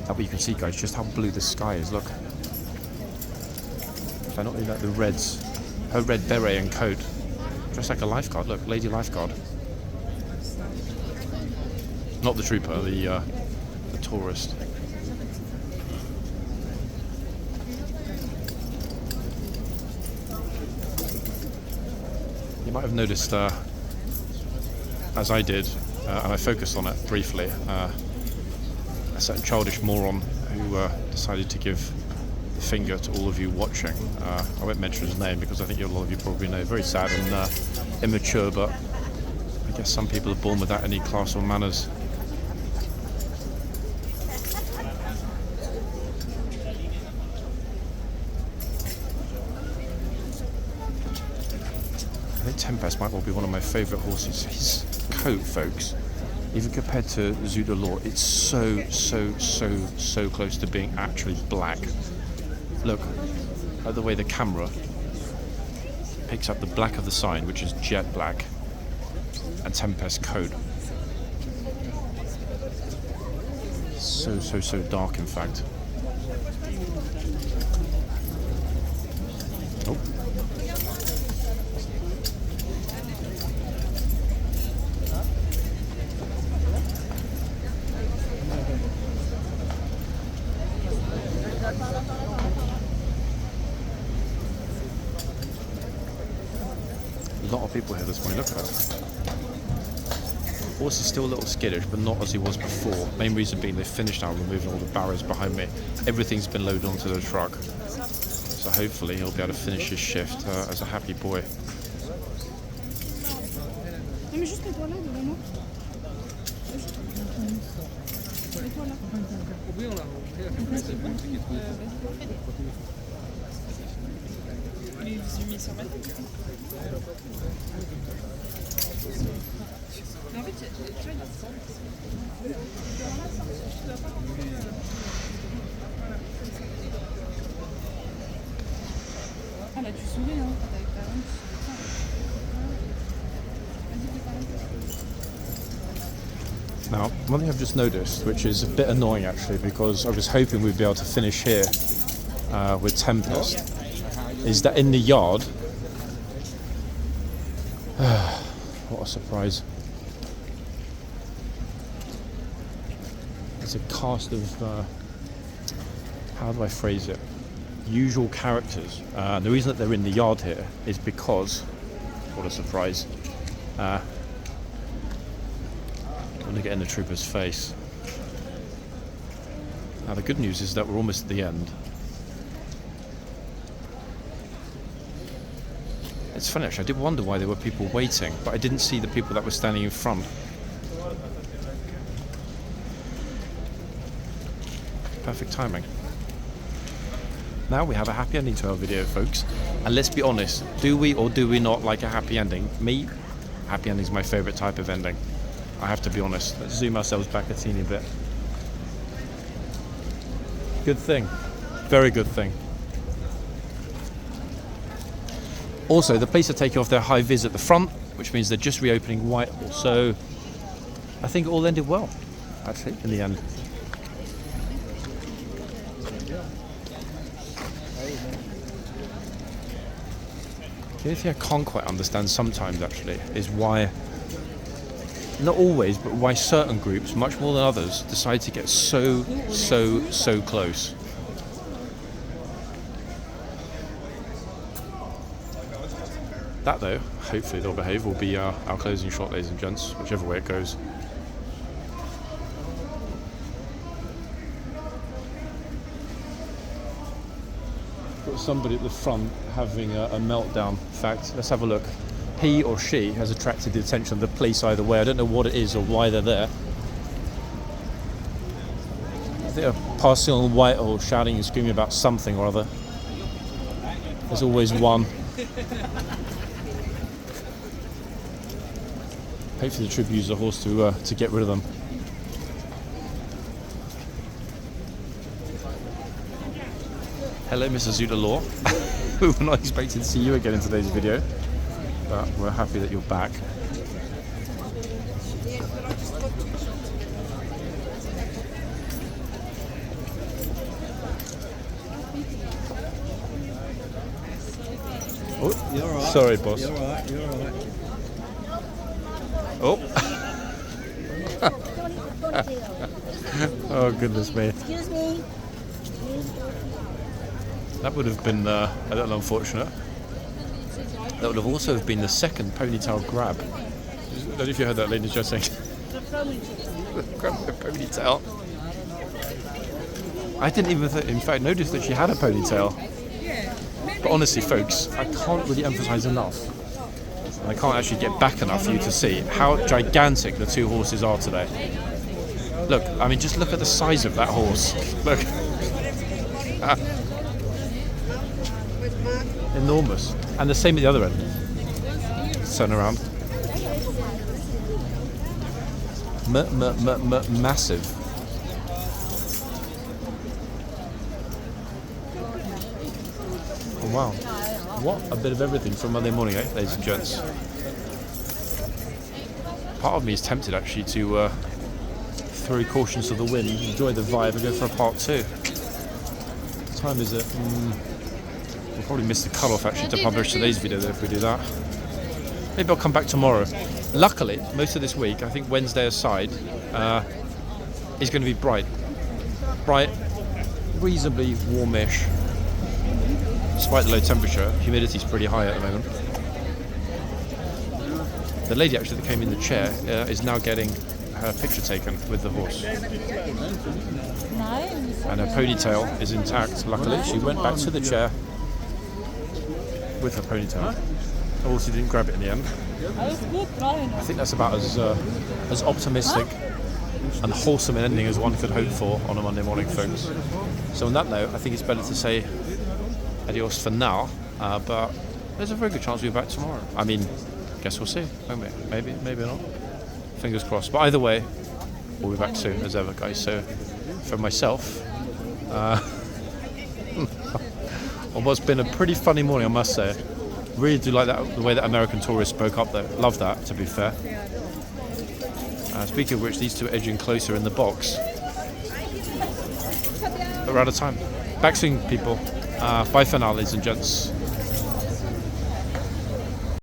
That way you can see, guys, just how blue the sky is. Look. I not really like the reds. Her red beret and coat. Dressed like a lifeguard. Look, lady lifeguard. Not the trooper, the tourist. You might have noticed, as I did, and I focused on it briefly, a certain childish moron who decided to give the finger to all of you watching. I won't mention his name because I think a lot of you probably know. Very sad and immature, but I guess some people are born without any class or manners. I think Tempest might well be one of my favourite horses. His coat, folks, even compared to Zoot Allure, it's so close to being actually black. Look at the way the camera picks up the black of the sign, which is jet black, and Tempest coat. So dark, in fact. Oh. A lot of people here this morning. Look at that. Horse is still a little skittish, but not as he was before. Main reason being they've finished now removing all the barriers behind me. Everything's been loaded onto the truck. So hopefully he'll be able to finish his shift as a happy boy. Now, one thing I've just noticed, which is a bit annoying actually, because I was hoping we'd be able to finish here with Tempest, is that in the yard, what a surprise, there's a cast of, how do I phrase it, usual characters. The reason that they're in the yard here is because, what a surprise, I want to get in the trooper's face. Now the good news is that we're almost at the end. It's funny actually, I did wonder why there were people waiting, but I didn't see the people that were standing in front. Perfect timing. Now we have a happy ending to our video, folks. And let's be honest, do we or do we not like a happy ending? Me, happy ending is my favourite type of ending. I have to be honest. Let's zoom ourselves back a teeny bit. Good thing. Very good thing. Also, the police are taking off their high vis at the front, which means they're just reopening Whitehall. So, I think it all ended well, actually, in the end. The only thing I can't quite understand sometimes, actually, is why, not always, but why certain groups, much more than others, decide to get so close. That though, hopefully they'll behave, will be our closing shot, ladies and gents, whichever way it goes. Got somebody at the front having a meltdown. In fact, let's have a look. He or she has attracted the attention of the police either way. I don't know what it is or why they're there. They're passing on Whitehall, shouting and screaming about something or other. There's always one. Hopefully the troop uses a horse to get rid of them. Hello, Mrs. Zuda Law. We were not expecting to see you again in today's video, but we're happy that you're back. Oh, You're all right. Sorry, boss. You're all right. You're all right. Oh. Oh, goodness me. Excuse me. That would have been a little unfortunate. That would have also been the second ponytail grab. I don't know if you heard that, ladies just saying. Grab the ponytail. I didn't even, in fact, notice that she had a ponytail. But honestly, folks, I can't really emphasise enough. And I can't actually get back enough for you to see how gigantic the two horses are today. Look, I mean, just look at the size of that horse. Look. Enormous. And the same at the other end. Turn around. Massive. Oh, wow. What a bit of everything for Monday morning, eh, ladies and gents. Part of me is tempted actually to throw cautions to the wind, enjoy the vibe and go for a part 2. What time is it? We'll probably miss the cut-off actually to publish today's video though if we do that. Maybe I'll come back tomorrow. Luckily, most of this week, I think Wednesday aside, is going to be bright. Bright, reasonably warmish. Despite the low temperature, humidity's pretty high at the moment. The lady actually that came in the chair is now getting her picture taken with the horse. And her ponytail is intact, luckily. She went back to the chair with her ponytail. Obviously didn't grab it in the end. I think that's about as optimistic and wholesome an ending as one could hope for on a Monday morning, folks. So on that note, I think it's better to say adios for now, but there's a very good chance we'll be back tomorrow. I mean, guess we'll see, won't we? Maybe, maybe not. Fingers crossed. But either way, we'll be back soon as ever, guys. So for myself, on what's been a pretty funny morning, I must say. Really do like that, the way that American tourists spoke up though. Love that, to be fair. Speaking of which, these two are edging closer in the box. But we're out of time. Back soon, people. Bye for now, ladies and gents.